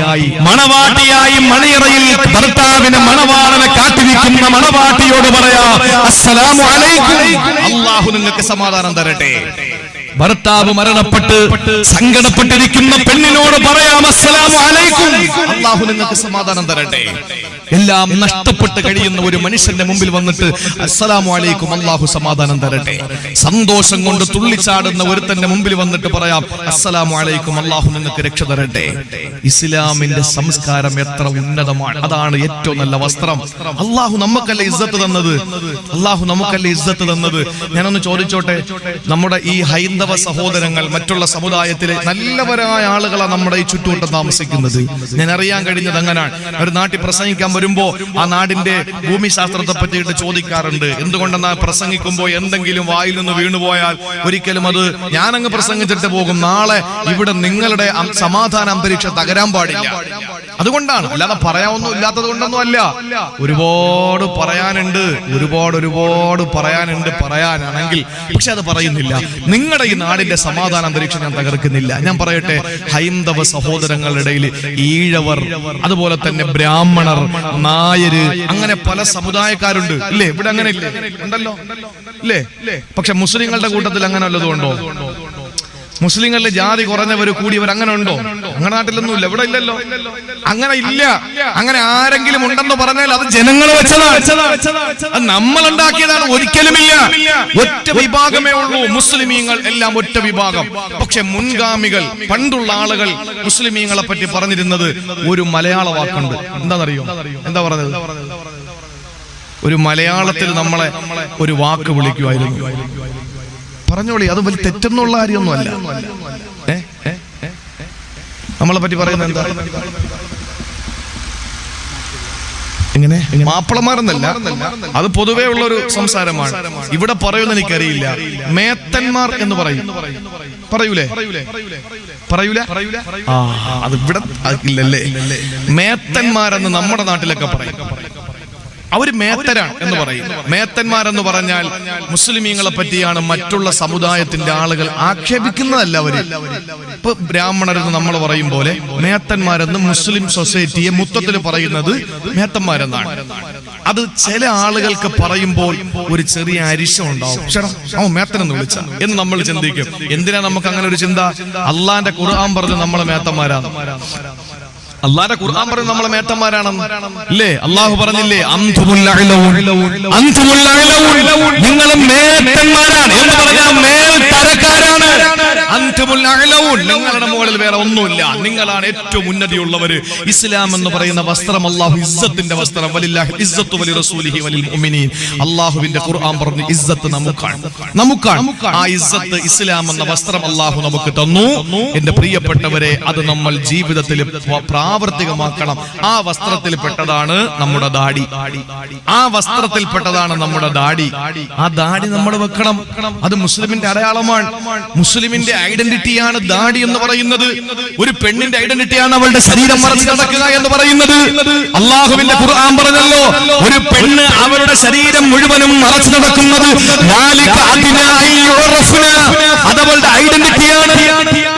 മണിയറയിൽ ഭർത്താവിന് മണവാളനെ കാത്തിരിക്കുന്ന മണവാട്ടിയോട് പറയാ അസ്സലാമു അലൈക്കും, അല്ലാഹു നിങ്ങൾക്ക് സമാധാനം തരട്ടെ. ഭർത്താവ് മരണപ്പെട്ട് സങ്കടപ്പെട്ടിരിക്കുന്ന പെണ്ണിനോട് പറയാം അസ്സലാമു അലൈക്കും, അല്ലാഹു നിങ്ങൾക്ക് സമാധാനം തരട്ടെ. എല്ലാം നഷ്ടപ്പെട്ട് കഴിയുന്ന ഒരു മനുഷ്യന്റെ മുമ്പിൽ വന്നിട്ട് അസ്സലാമു അലൈക്കും, അല്ലാഹു സമാധാനം തരട്ടെ. സന്തോഷം കൊണ്ട് തുള്ളിച്ചാടുന്ന ഒരുത്തന്റെ മുമ്പിൽ വന്നിട്ട് പറയാം അസ്സലാമു അലൈക്കും, അല്ലാഹു നിങ്ങൾക്ക് രക്ഷ തരട്ടെ. ഇസ്ലാമിന്റെ സംസ്കാരം എത്ര ഉന്നതമാണ്! അതാണ് ഏറ്റവും നല്ല വസ്ത്രം. അല്ലാഹു നമുക്കല്ലേ ഇസ്സത്ത് തന്നത്. ഞാനൊന്ന് ചോദിച്ചോട്ടെ, നമ്മുടെ ഈ ഹൈന്ദവ സഹോദരങ്ങൾ മറ്റുള്ള സമുദായത്തിലെ നല്ലവരായ ആളുകളാണ് നമ്മുടെ ഈ ചുറ്റുവട്ടം താമസിക്കുന്നത്. ഞാൻ അറിയാൻ കഴിഞ്ഞത് അങ്ങനെയാണ്. ഒരു നാട്ടിൽ പ്രസംഗിക്കാൻ വരുമ്പോ ആ നാടിന്റെ ഭൂമിശാസ്ത്രത്തെ പറ്റിയിട്ട് ചോദിക്കാറുണ്ട്. എന്തുകൊണ്ടെന്നാൽ പ്രസംഗിക്കുമ്പോ എന്തെങ്കിലും വായിൽ നിന്ന് വീണുപോയാൽ ഒരിക്കലും അത് ഞാനങ്ങ് പ്രസംഗിച്ചിട്ട് പോകും, നാളെ ഇവിടെ നിങ്ങളുടെ സമാധാന അന്തരീക്ഷം തകരാൻ പാടില്ല. അതുകൊണ്ടാണ്, അല്ലാതെ പറയാനൊന്നും ഇല്ലാത്തത് കൊണ്ടൊന്നും അല്ല. ഒരുപാട് പറയാനാണെങ്കിൽ പക്ഷെ അത് പറയുന്നില്ല. നിങ്ങളുടെ ഈ നാടിന്റെ സമാധാന അന്തരീക്ഷം ഞാൻ തകർക്കുന്നില്ല. ഞാൻ പറയട്ടെ, ഹൈന്ദവ സഹോദരങ്ങളുടെ ഇടയിൽ ഈഴവർ, അതുപോലെ തന്നെ ബ്രാഹ്മണർ, നായര്, അങ്ങനെ പല സമുദായക്കാരുണ്ട്. ഇല്ലേ? ഇവിടെ അങ്ങനെ ഇല്ലേ? ഉണ്ടല്ലോ, ഇല്ലേ? പക്ഷെ മുസ്ലിങ്ങളുടെ കൂട്ടത്തിൽ അങ്ങനെ വല്ലതും ഉണ്ടോ? മുസ്ലിങ്ങളിലെ ജാതി കുറഞ്ഞവർ കൂടിയവർ അങ്ങനെ ഉണ്ടോ? അങ്ങനെ നാട്ടിലൊന്നും ഇല്ല, ഇവിടെ ഇല്ലല്ലോ. അങ്ങനെ ഇല്ല. അങ്ങനെ ആരെങ്കിലും ഉണ്ടെന്ന് പറഞ്ഞാൽ അത് ജനങ്ങൾ വെച്ചതാണ്, നമ്മൾ ഉണ്ടാക്കിയതാണ്. ഒരിക്കലുമില്ല. ഒറ്റ വിഭാഗമേ ഉള്ളൂ മുസ്ലിമീങ്ങൾ, എല്ലാം ഒറ്റ വിഭാഗം. പക്ഷെ മുൻഗാമികൾ, പണ്ടുള്ള ആളുകൾ മുസ്ലിമീങ്ങളെ പറ്റി പറഞ്ഞിരുന്നത് ഒരു മലയാള വാക്കുണ്ട്. എന്താണെന്നറിയോ? എന്താ പറഞ്ഞത്? ഒരു മലയാളത്തിൽ നമ്മളെ ഒരു വാക്ക് വിളിക്കുമായിരുന്നു. പറഞ്ഞോളി, അത് വലിയ തെറ്റെന്നുള്ള കാര്യമൊന്നുമല്ല. നമ്മളെ പറ്റി പറയുന്നത് എന്താ? ഇങ്ങനെ മാപ്പിളമാരെന്നല്ല, അത് പൊതുവേ ഉള്ള ഒരു സംസാരമാണ്. ഇവിടെ പറയുന്ന എനിക്കറിയില്ല. മേത്തന്മാർ എന്ന് പറയൂലേ? അത് ഇവിടെ ഇല്ലല്ലേ. മേത്തന്മാരെന്ന് നമ്മുടെ നാട്ടിലൊക്കെ പറയും. അവര് മേത്തരാണ് എന്ന് പറയും. മേത്തന്മാരെന്ന് പറഞ്ഞാൽ മുസ്ലിമീങ്ങളെ പറ്റിയാണ് മറ്റുള്ള സമുദായത്തിന്റെ ആളുകൾ ആക്ഷേപിക്കുന്നതല്ല. അവര് ഇപ്പൊ ബ്രാഹ്മണരെന്ന് നമ്മൾ പറയും പോലെ മേത്തന്മാരെന്ന് മുസ്ലിം സൊസൈറ്റിയെ മൊത്തത്തിൽ പറയുന്നത് മേത്തന്മാരെന്നാണ്. അത് ചില ആളുകൾക്ക് പറയുമ്പോൾ ഒരു ചെറിയ അരിശം ഉണ്ടാവും. ചേട്ടാ അവൻ മേത്തനെന്ന് വിളിച്ച എന്ന് നമ്മൾ ചിന്തിക്കും. എന്തിനാ നമുക്ക് അങ്ങനെ ഒരു ചിന്ത? അള്ളാന്റെ ഖുർആൻ പറഞ്ഞ് നമ്മളെ മേത്തന്മാരാണ്. അള്ളാന്റെ ഖുർആൻ പറഞ്ഞ് നമ്മളെ മേത്തന്മാരാണെന്ന് അല്ലേ? അള്ളാഹു പറഞ്ഞില്ലേ, നിങ്ങൾ മേത്തന്മാരാണ് എന്ന് പറഞ്ഞാൽ മേൽത്തരക്കാരാണ്. നിങ്ങളുടെ മുകളിൽ വേറെ ഒന്നുമില്ല, നിങ്ങളാണ് ഏറ്റവും ഉന്നതിയുള്ളവര്. ഇസ്ലാം എന്ന് പറയുന്ന വസ്ത്രം അള്ളാഹു ഇസ്സത്തിന്റെ വസ്ത്രം. വലില്ലാഹി ഇസ്സത്തു വലി റസൂലിഹി വലിൽ മുഅ്മിനീൻ. അള്ളാഹുവിന്റെ ഖുർആൻ പറഞ്ഞു ഇസ്സത്ത് നമുക്കാണ്. ആ ഇസ്സത്ത് ഇസ്ലാം എന്ന വസ്ത്രം അള്ളാഹു നമുക്ക് തന്നു. എന്റെ പ്രിയപ്പെട്ടവരെ, അത് നമ്മൾ ജീവിതത്തിൽ പ്രാവർത്തികമാക്കണം. ആ വസ്ത്രത്തിൽ പെട്ടതാണ് നമ്മുടെ ദാടി. ആ വസ്ത്രത്തിൽ പെട്ടതാണ് നമ്മുടെ ദാടി. ആ ദാടി നമ്മൾ വെക്കണം. അത് മുസ്ലിമിന്റെ അടയാളമാണ്. മുസ്ലിമിന്റെ ഐഡന്റിറ്റിയാണ് ദാടി എന്ന് പറയുന്നത്. ഒരു പെണ്ണിന്റെ ഐഡന്റിറ്റിയാണ് അവളുടെ ശരീരം മറച്ചു നടക്കുക എന്ന് പറയുന്നത്. അള്ളാഹുവിന്റെ ഖുർആൻ പറഞ്ഞല്ലോ, ഒരു പെണ്ണ് അവരുടെ ശരീരം മുഴുവനും മറച്ചു നടക്കുന്നത് അതവളുടെ ഐഡന്റിറ്റിയാണ്.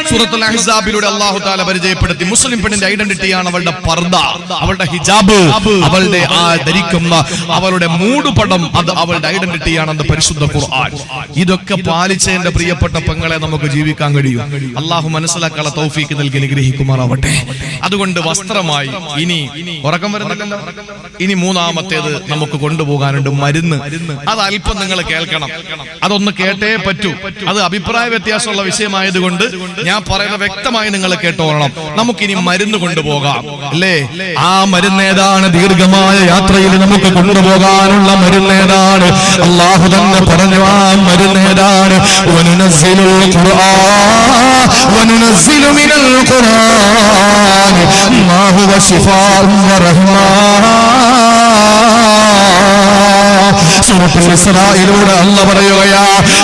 സൂറത്തുൽ അഹ്സാബിലൂടെ അല്ലാഹു തആല പരിചയപ്പെടുത്തി മുസ്ലിം പെണ്ണിന്റെ ഐഡന്റിറ്റിയാണ് അവളുടെ പർദ, അവളുടെ ഹിജാബ്, അവളുടെ ആ ധരിക്കുന്ന അവളുടെ മൂടുപടം. അത് അവളുടെ ഐഡന്റിറ്റിയാണെന്ന് പരിശുദ്ധ ഖുർആൻ. ഇതൊക്കെ പാലിച്ച് എന്റെ പ്രിയപ്പെട്ട പെങ്ങളെ നമുക്ക് ജീവിക്കാൻ കഴിയും. അള്ളാഹു മനസ്സിലാക്കാനുള്ള തൗഫീക്ക് നൽകി അനുഗ്രഹിക്കുമാറാവട്ടെ. അതുകൊണ്ട് വസ്ത്രമായി ഇനി ഉറക്കം വരുന്നില്ലല്ലോ. ഇനി മൂന്നാമത്തേത് നമുക്ക് കൊണ്ടുപോകാനുണ്ട്, മരുന്ന്. അത് അല്പം നിങ്ങൾ കേൾക്കണം. അതൊന്ന് കേട്ടേ പറ്റൂ. അത് അഭിപ്രായ വ്യത്യാസമുള്ള വിഷയമായതുകൊണ്ട് ഞാൻ പറയുന്നത് വ്യക്തമായി നിങ്ങൾ കേട്ടോളണം. നമുക്കിനി മരുന്ന് കൊണ്ടുപോകാം അല്ലേ? ആ മരുന്ന് ഏതാണ്? ദീർഘമായ യാത്രയിൽ നമുക്ക് കൊണ്ടുപോകാനുള്ള മരുന്ന് ഏതാണ്? അല്ലാഹു തന്നെ പറഞ്ഞു ആ മരുന്ന് ഏതാണ്? വനുനസ്സിലുൽ ഖുർആൻ വനുനസ്സിലു മിനൽ ഖുർആൻ മാ ഹുവ ശിഫാഉൻ വറഹ്മാ. സൂറത്തുൽ ഇസ്രായിലൂടെ അല്ലാഹു പറയുകയാ,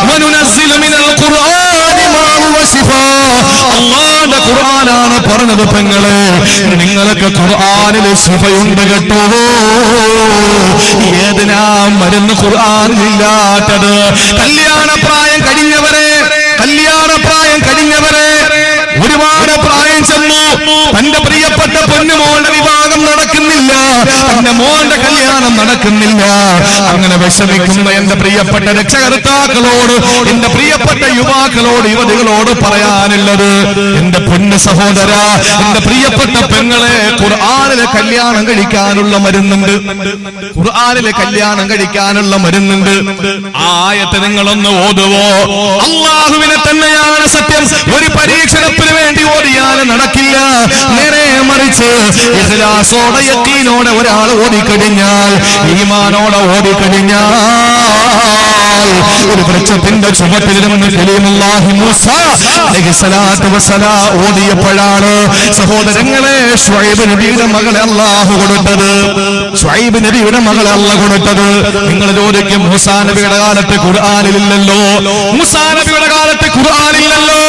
വനുനസ്സിലു മിനൽ ഖുർആൻ മാ ഹുവ ശിഫാ. അല്ലാഹുവിന്റെ ഖുർആനാണ് പറഞ്ഞത്. പെങ്ങളെ, നിങ്ങൾക്ക് ഖുർആനിൽ ശിഫയുണ്ട് കേട്ടോ. ഏതിനാ മരുന്ന് ഖുർആനിലില്ലാത്തത്? കല്യാണപ്രായം കഴിഞ്ഞവരെ, ഒരുപാട് പ്രായം ചെന്നു, തന്റെ പ്രിയപ്പെട്ട പൊന്നുമോളുടെ വിവാഹം നടക്കുന്നില്ല, തന്റെ മോളുടെ കല്യാണം നടക്കുന്നില്ല. അങ്ങനെ വിഷമിക്കുന്ന എന്റെ പ്രിയപ്പെട്ട രക്ഷകർത്താക്കളോട്, എന്റെ പ്രിയപ്പെട്ട യുവാക്കളോട്, യുവതികളോട് പറയാനുള്ളത്, എന്റെ പൊന്നു സഹോദര, എന്റെ പ്രിയപ്പെട്ട പെങ്ങളെ, ഖുർആനിലെ കല്യാണം കഴിക്കാനുള്ള മരുന്നുണ്ട്. ഖുർആനിലെ കല്യാണം കഴിക്കാനുള്ള മരുന്നുണ്ട്. ആ ആയത്ത് നിങ്ങളൊന്ന് ഓതുവോ? അല്ലാഹുവിനെ തന്നെയാണ് സത്യം. ഒരു പരീക്ഷണത്തിന് വേണ്ടി ഓടിയാൽ നടക്കില്ല. നേരെ മറിച്ച് ഇഖ്ലാസോടെ യഖീനോടെ ഒരാൾ ഓടിക്കഴിഞ്ഞാൽ, ഈമാനോടെ ഓടിക്കഴിഞ്ഞാൽ, ഒരു വൃക്ഷത്തിന്റെ ചുവട്ടിലിരുന്ന് കലീമുല്ലാഹി മൂസ അലൈഹിസ്സലാത്തു വസ്സലാം ഓടിയപ്പോഴാണ് സഹോദരങ്ങളെ ശുഐബ് നബിയുടെ മകളെ അല്ലാഹു കൊടുത്തത്. ശുഐബ് നബിയുടെ മകളെ അല്ലാഹു കൊടുത്തത്. നിങ്ങൾ ചോദിക്കും, മൂസാ നബിയുടെ കാലത്ത് ഖുർആനിലില്ലല്ലോ, മൂസാ നബിയുടെ കാലത്ത് ഖുർആനില്ലല്ലോ.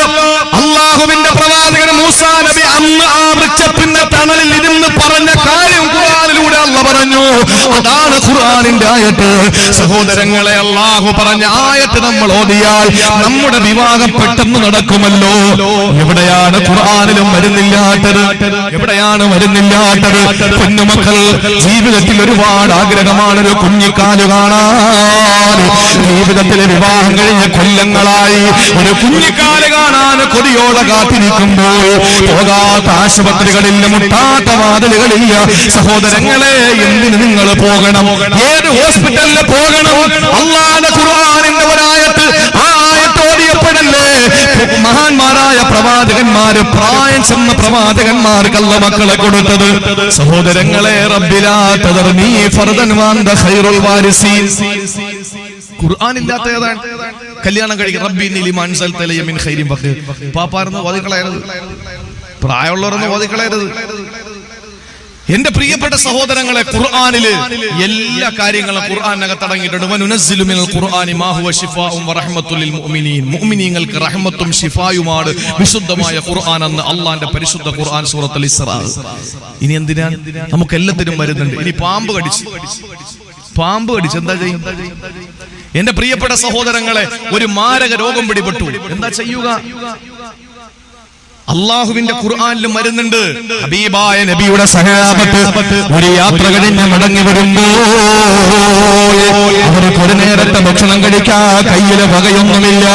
അല്ലാഹുവിന്റെ പ്രവാചകൻ മൂസാ നബി അന്ന് ആ വൃക്ഷത്തിന്റെ തണലിൽ ഇരുന്ന് പറഞ്ഞ കാര്യം ഖുർആനിലൂടെ അല്ലാഹു പറഞ്ഞു. അതാണ് ഖുർആനിന്റെ ആയത്ത്. സഹോദരങ്ങളെ, അല്ലാഹു പറഞ്ഞ ആയത്ത് നമ്മൾ ഓതിയാൽ നമ്മുടെ വിവാഹം പെട്ടെന്ന് നടക്കുമല്ലോ. എവിടെയാണ് ഖുർആനിലും മരുന്നില്ലാത്തത്? എവിടെയാണ് മരുന്നില്ലാത്തത്? കുഞ്ഞുമക്കൾ ജീവിതത്തിൽ ഒരുപാട് ആഗ്രഹമാണ് ഒരു കുഞ്ഞിക്കാല് കാണാൻ. ജീവിതത്തിലെ വിവാഹം കഴിഞ്ഞ കൊല്ലങ്ങളായി ഒരു കുഞ്ഞിക്കാല് കാണാൻ കൊതിയോടെ കാത്തിരിക്കുമ്പോൾ പോകാത്ത ആശുപത്രികളില്ല, മുട്ടാത്ത വാതിലുകളില്ല. സഹോദരങ്ങളെ, എന്തിന് നിങ്ങൾ പോകണം? ഏത് ഹോസ്പിറ്റലിൽ പോകണം? അല്ലാഹുവിന്റെ ഖുർആനിന്റെ ഒരായത്ത്, ആ ആയത്ത് ഓതിയപ്പോഴല്ലേ മഹാന്മാരായ പ്രവാചകന്മാര്, പ്രായം ചെന്ന പ്രവാചകന്മാർക്ക് അല്ലാഹു മക്കളെ കൊടുത്തത്. സഹോദരങ്ങളെ, റബ്ബിലാ തദർനീ ഫർദൻ വഅന്ത ഖൈറുൽ വാരിസീൻ. ഖുർആൻ ഇല്ലാത്ത ഏതാണ്? കല്യാണം കഴിക്കുക റബ്ബി ഇന്നി ലിമാ അൻസൽത ഇലയ്യ മിൻ ഖൈരിൻ ഫഖീർ. പാപ്പാർന്ന് ഓതിക്കളയരുത്, പ്രായമുള്ളവരൊന്നും ഓതിക്കളയരുത്. എന്റെ പ്രിയപ്പെട്ട സഹോദരങ്ങളെ, ഖുർആനില് എല്ലാ കാര്യങ്ങളും ഖുർആനകത്ത് അടങ്ങിയിട്ടുണ്ട്. വനുനസ്സിലു മിനൽ ഖുർആനി മാ ഹുവ ശിഫാഉൻ വറഹ്മത്തുൽ ലിൽ മുഅ്മിനീൻ. മുഅ്മിനീങ്ങൾക്ക് റഹ്മത്തും ശിഫായുമാണ് വിശുദ്ധമായ ഖുർആൻ എന്ന് അല്ലാഹുവിന്റെ പരിശുദ്ധ ഖുർആൻ സൂറത്തുൽ ഇസ്രാ. ഇനി എന്തിനാ നമുക്ക് എല്ലാത്തിനും വരുന്നുണ്ട്. ഇനി പാമ്പ് കടിച്ച് എന്താ ചെയ്യും? എന്റെ പ്രിയപ്പെട്ട സഹോദരങ്ങളെ, ഒരു മാരക രോഗം പിടിപെട്ടു, എന്താ ചെയ്യുക? അള്ളാഹുവിന്റെ ഖുർആനിലും വരുന്നുണ്ട്. ഹബീബായ നബിയുടെ സഹാബത്ത് ഒരു യാത്ര കഴിഞ്ഞ് മടങ്ങി വരുമ്പോൾ അവർക്ക് ഒരു നേരത്തെ ഭക്ഷണം കഴിക്കാൻ കയ്യില് വകയൊന്നുമില്ല,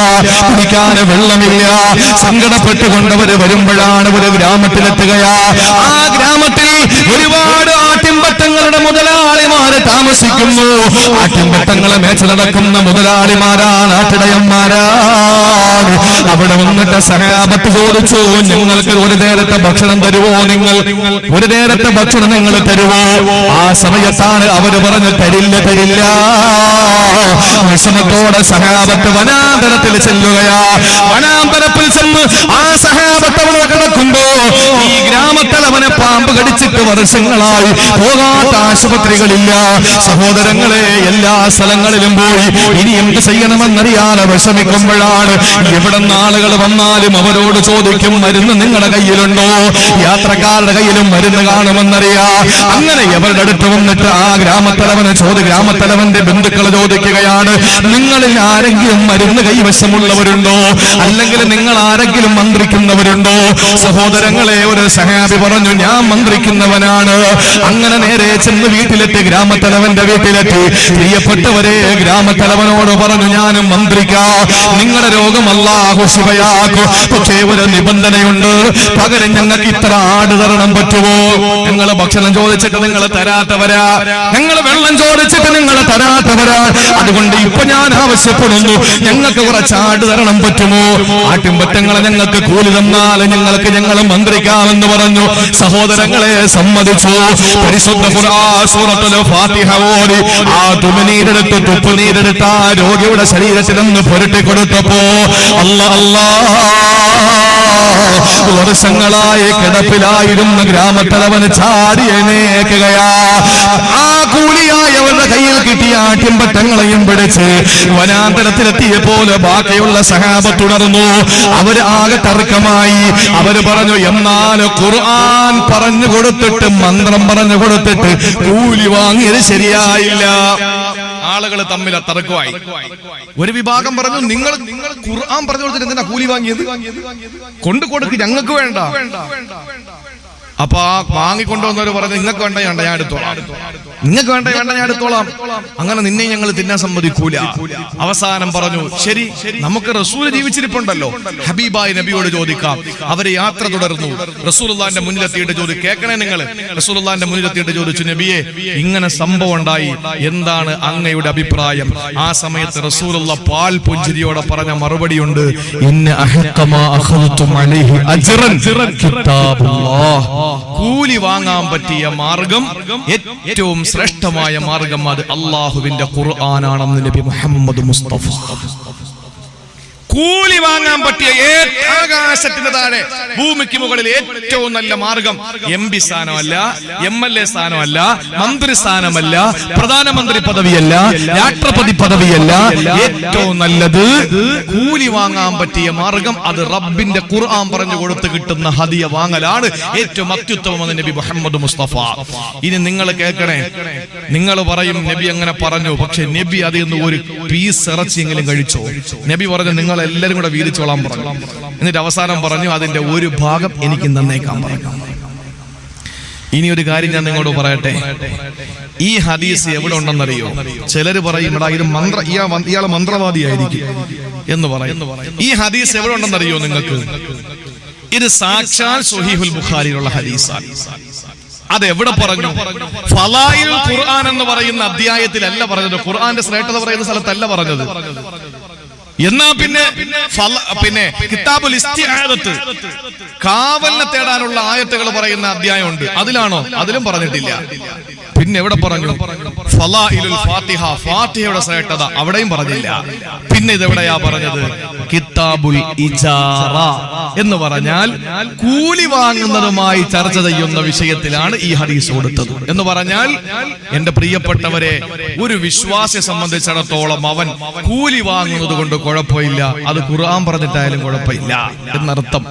കുടിക്കാൻ വെള്ളമില്ല. സങ്കടപ്പെട്ടുകൊണ്ടവര് വരുമ്പോഴാണ് ഒരു ഗ്രാമത്തിലെത്തുകയാ. ആ ഗ്രാമത്തിൽ ഒരുപാട് ആട്ടിൻപറ്റങ്ങളുടെ മുതലാളിമാര് താമസിക്കുന്നു. ആട്ടിൻപറ്റങ്ങളെ മേച്ച് നടക്കുന്ന മുതലാളിമാരാണ്, ആട്ടിടയന്മാരാണ്. അവിടെ വന്നിട്ട് സഹാബത്ത് ചോദിച്ചു, നിങ്ങൾക്ക് ഒരു നേരത്തെ ഭക്ഷണം തരുവോ? നിങ്ങൾ ഒരു നേരത്തെ ഭക്ഷണം നിങ്ങൾ തരുവോ? ആ സമയത്താണ് അവര് പറഞ്ഞു, തരില്ല. വിഷമത്തോടെ സഹാബത്ത് വനാന്തരത്തിൽ ചെല്ലുകയാ. വനാന്തരത്തിൽ ചെന്ന് ആ സഹാബത്ത് അവിടെ കിടക്കുമ്പോ ഈ ഗ്രാമത്തിൽ അവനെ പാമ്പ് കടിച്ചിട്ട് വർഷങ്ങളായി പോകാത്ത ആശുപത്രികളില്ല. സഹോദരങ്ങളെ, എല്ലാ സ്ഥലങ്ങളിലും പോയി ഇനി എന്ത് ചെയ്യണമെന്നറിയാതെ വിഷമിക്കുമ്പോഴാണ് എവിടെ നിന്ന് ആളുകൾ വന്നാലും അവരോട് ചോദിക്കും, മരുന്ന് നിങ്ങളുടെ കയ്യിലുണ്ടോ? യാത്രക്കാരുടെ കയ്യിലും മരുന്ന് കാണുമെന്നറിയാ. അങ്ങനെ എവരുടെ അടുത്ത് വന്നിട്ട് ആ ഗ്രാമത്തലവന്റെ ബന്ധുക്കൾ ചോദിക്കുകയാണ്, നിങ്ങളിൽ ആരെങ്കിലും മരുന്ന് കൈവശമുള്ളവരുണ്ടോ? അല്ലെങ്കിൽ നിങ്ങൾ ആരെങ്കിലും മന്ത്രിക്കുന്നവരുണ്ടോ? സഹോദരങ്ങളെ, ഒരു സഹാബി പറഞ്ഞു, ഞാൻ മന്ത്രിക്കുന്നവനാണ്. അങ്ങനെ നേരെ ചെന്ന് വീട്ടിലെത്തി, ഗ്രാമത്തലവന്റെ വീട്ടിലെത്തി. പ്രിയപ്പെട്ടവരെ, ഗ്രാമത്തലവനോട് പറഞ്ഞു, ഞാനും മന്ത്രിക്കാം, നിങ്ങളുടെ രോഗം അല്ലാഹു ശിഫയാക്കും. പക്ഷേ ഒരു നിബന്ധനയുണ്ട്, പകരം ഞങ്ങൾക്ക് ഇത്ര ആട് തരണം പറ്റുമോ? ഞങ്ങൾ ഭക്ഷണം ചോദിച്ചിട്ട് നിങ്ങൾ തരാത്തവരാ, ഞങ്ങൾ വെള്ളം ചോദിച്ചിട്ട് നിങ്ങൾ തരാത്തവരാ. അതുകൊണ്ട് ഇപ്പൊ ഞാൻ ആവശ്യപ്പെടുന്നു, ഞങ്ങൾക്ക് കുറച്ച് ആട് തരണം പറ്റുമോ? ആട്ടിൻപറ്റങ്ങളെ ഞങ്ങൾക്ക് കൂലി തന്നാൽ ഞങ്ങൾ മന്ത്രിക്കാമെന്ന് പറഞ്ഞു. സഹോദരങ്ങളെ, സമ്മതിച്ചു. പരിശുദ്ധ ഖുർആൻ സൂറത്തുൽ ഫാത്തിഹ ഓതി ആ തുപ്പുനീരെടുത്ത് ആ രോഗിയുടെ ശരീരത്തിൽ നിന്ന് പുരട്ടി കൊടുത്തപ്പോ വർഷങ്ങളായി കിടപ്പിലായിരുന്ന ഗ്രാമത്തലവന് ചാടി എഴുന്നേൽക്കുകയാ. ആ കൂലിയായവരുടെ കയ്യിൽ കിട്ടിയ ആട്ടിൻപറ്റങ്ങളെയും പിടിച്ച് വനാന്തരത്തിലെത്തിയ പോലെ ബാക്കിയുള്ള സഹാബത്ത് തുടർന്നു. അവര് ആകെ തർക്കമായി. അവര് പറഞ്ഞു, എന്നാൽ ഖുർആൻ പറഞ്ഞു കൊടുത്തിട്ട്, മന്ത്രം പറഞ്ഞു കൊടുത്തിട്ട് കൂലി വാങ്ങിയത് ശരിയായില്ല. ആളുകൾ തമ്മിൽ തർക്കമായി. ഒരു വിഭാഗം പറഞ്ഞു, നിങ്ങൾ ഖുർആൻ പറഞ്ഞു കൊടുത്തിട്ട് എന്തിനാ കൂലി വാങ്ങിയത്? കൊണ്ടുകൊടുക്ക്, ഞങ്ങൾക്ക് വേണ്ട. അപ്പൊ ആ വാങ്ങിക്കൊണ്ടുവന്നവർ പറഞ്ഞു, നിങ്ങൾക്ക് വേണ്ട, ഞാൻ എടുത്തോളാം. നിങ്ങൾക്ക് വേണ്ട, ഞാൻ എടുത്തോളാം. അങ്ങനെ നിന്നെ ഞങ്ങൾ തിന്നാൻ സമ്മതിക്കൂല. അവസാനം പറഞ്ഞു, ശരി, നമുക്ക് റസൂൽ ജീവിച്ചിരിപ്പുണ്ടല്ലോ, ഹബീബായ നബിയോട് ചോദിക്കാം. അവര് യാത്ര തുടർന്നു. റസൂലുള്ളാഹിന്റെ മുന്നിലെത്തിയിട്ട് ചോദിച്ചു, കേൾക്കണേ നിങ്ങൾ. റസൂലുള്ളാഹിന്റെ മുന്നിലെത്തിയിട്ട് ചോദിച്ചു, നബിയെ, ഇങ്ങനെ സംഭവം ഉണ്ടായി, എന്താണ് അങ്ങയുടെ അഭിപ്രായം? ആ സമയത്ത് റസൂലുള്ള പാൽ പുഞ്ചിരിയോടെ പറഞ്ഞ മറുപടിയുണ്ട്, കൂലി വാങ്ങാൻ പറ്റിയ മാർഗം, ഏറ്റവും ശ്രേഷ്ഠമായ മാർഗം, അത് അള്ളാഹുവിന്റെ ഖുർആനാണെന്ന് നബി മുഹമ്മദ് മുസ്തഫ. കൂലി വാങ്ങാൻ പറ്റിയ ആകാശത്തിന് താഴെ ഭൂമിക്ക് മുകളിൽ ഏറ്റവും നല്ല മാർഗം MP സ്ഥാനമല്ല, MLA സ്ഥാനമല്ല, മന്ത്രി സ്ഥാനമല്ല, പ്രധാനമന്ത്രി പദവിയല്ല, രാഷ്ട്രപതി പദവിയല്ല. ഏറ്റവും നല്ലത് കൂലി വാങ്ങാൻ പറ്റിയ മാർഗം അത് റബ്ബിന്റെ ഖുർആൻ പറഞ്ഞു കൊടുത്ത് കിട്ടുന്ന ഹദിയ വാങ്ങലാണ് ഏറ്റവും അത്യുത്തമമെന്ന് നബി മുഹമ്മദ് മുസ്തഫ. ഇനി നിങ്ങൾ കേൾക്കണേ, നിങ്ങൾ പറയും നബി അങ്ങനെ പറഞ്ഞു, പക്ഷെ നബി അതിൽ നിന്ന് ഒരു പീസ് ഇറച്ചിയെങ്കിലും കഴിച്ചോ? നബി പറഞ്ഞു, നിങ്ങൾ എല്ലാരും കൂടെ വീതിച്ചോളാൻ പറഞ്ഞു. എന്നിട്ട് അവസാനം പറഞ്ഞു, അതിന്റെ ഒരു ഭാഗം എനിക്ക് തന്നേക്കാൻ പറഞ്ഞു. ഇനി ഒരു കാര്യം ഞാൻ നിങ്ങളോട് പറയട്ടെ, ഈ ഹദീസ് എവിടെ ഉണ്ടെന്നറിയോ? ചിലര് പറയും, ഇയാള് മന്ത്രവാദിയായിരിക്കും എന്ന് പറയും. ഈ ഹദീസ് എവിടെ ഉണ്ടെന്നറിയോ നിങ്ങൾക്ക്? ഇത് സാക്ഷാൽ സ്വഹീഹുൽ ബുഖാരിയിലുള്ള ഹദീസാണ്. അത് എവിടെ പറഞ്ഞു? ഫളായിൽ ഖുർആൻ എന്ന് പറയുന്ന അധ്യായത്തിലല്ല പറഞ്ഞത്, ഖുർആന്റെ ശ്രേഷ്ഠത പറയുന്ന സ്ഥലത്തല്ല പറഞ്ഞത്. എന്നാ പിന്നെ കിതാബുൽ ഇസ്തിആദത്ത്, കാവലിനെ തേടാനുള്ള ആയത്തുകൾ പറയുന്ന അധ്യായമുണ്ട്, അതിലാണോ? അതിലും പറഞ്ഞിട്ടില്ല. പിന്നെ എവിടെ പറഞ്ഞു? ഫളായിലുൽ ഫാത്തിഹ, ഫാത്തിഹയുടെ ശ്രേഷ്ഠത അവിടെയും പറഞ്ഞില്ല. പിന്നെ ഇതെവിടെയാ പറഞ്ഞത്? കിതാബുൽ ഇജാറ എന്ന് പറഞ്ഞാൽ കൂലി വാങ്ങുന്നതുമായി ചർച്ച ചെയ്യുന്ന വിഷയത്തിലാണ് ഈ ഹദീസ് കൊടുത്തത്. എന്ന് പറഞ്ഞാൽ എന്റെ പ്രിയപ്പെട്ടവരെ, ഒരു വിശ്വാസിയെ സംബന്ധിച്ചിടത്തോളം അവൻ കൂലി വാങ്ങുന്നത് കൊണ്ട് കുഴപ്പമില്ല, അത് ഖുർആൻ പറഞ്ഞിട്ടായാലും കുഴപ്പമില്ല എന്നർത്ഥം.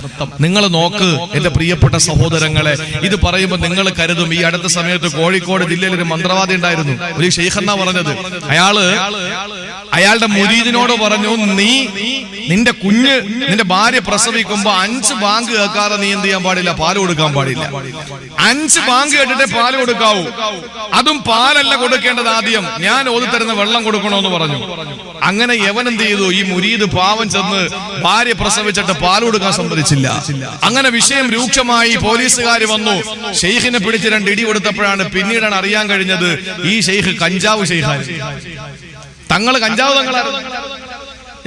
നിങ്ങൾ നോക്ക് എന്റെ പ്രിയപ്പെട്ട സഹോദരങ്ങളെ, ഇത് പറയുമ്പോൾ നിങ്ങൾ കരുതും ഈ അടുത്ത സമയത്ത് കോഴിക്കോട് ജില്ലയിൽ ഒരു മന്ത്രവാദി ഉണ്ടായിരുന്നു, ഒരു ഷെയ്ഖെന്നാ പറഞ്ഞത്. അയാളുടെ മുരീദിനോട് പറഞ്ഞു, നിന്റെ കുഞ്ഞ് നിന്റെ ഭാര്യ പ്രസവിക്കുമ്പോ 5 ബാങ്ക് കേൾക്കാതെ നീ എന്ത് ചെയ്യാൻ പാടില്ല? പാല് കൊടുക്കാൻ പാടില്ല. 5 ബാങ്ക് കേട്ടിട്ടേ പാല് കൊടുക്കാവൂ. അതും പാലല്ല കൊടുക്കേണ്ടത്, ആദ്യം ഞാൻ ഓതിത്തരുന്ന വെള്ളം കൊടുക്കണമെന്ന് പറഞ്ഞു. അങ്ങനെ യവൻ എന്ത് ചെയ്തു? ഈ മുരീദ് പാവം ചെന്ന് ഭാര്യ പ്രസവിച്ചിട്ട് പാല് കൊടുക്കാൻ സമ്മതിച്ചില്ല. അങ്ങനെ വിഷയം രൂക്ഷമായി. പോലീസുകാർ വന്നു, ഷെയ്ഖിനെ പിടിച്ച് 2 ഇടി കൊടുത്തപ്പോഴാണ് പിന്നീടാണ് അറിയാൻ കഴിഞ്ഞത് ഈ ഷെയ്ഖ് കഞ്ചാവ് ഷെയ്ഖാണ്. തങ്ങള് കഞ്ചാവ് തങ്ങളായിരുന്നു.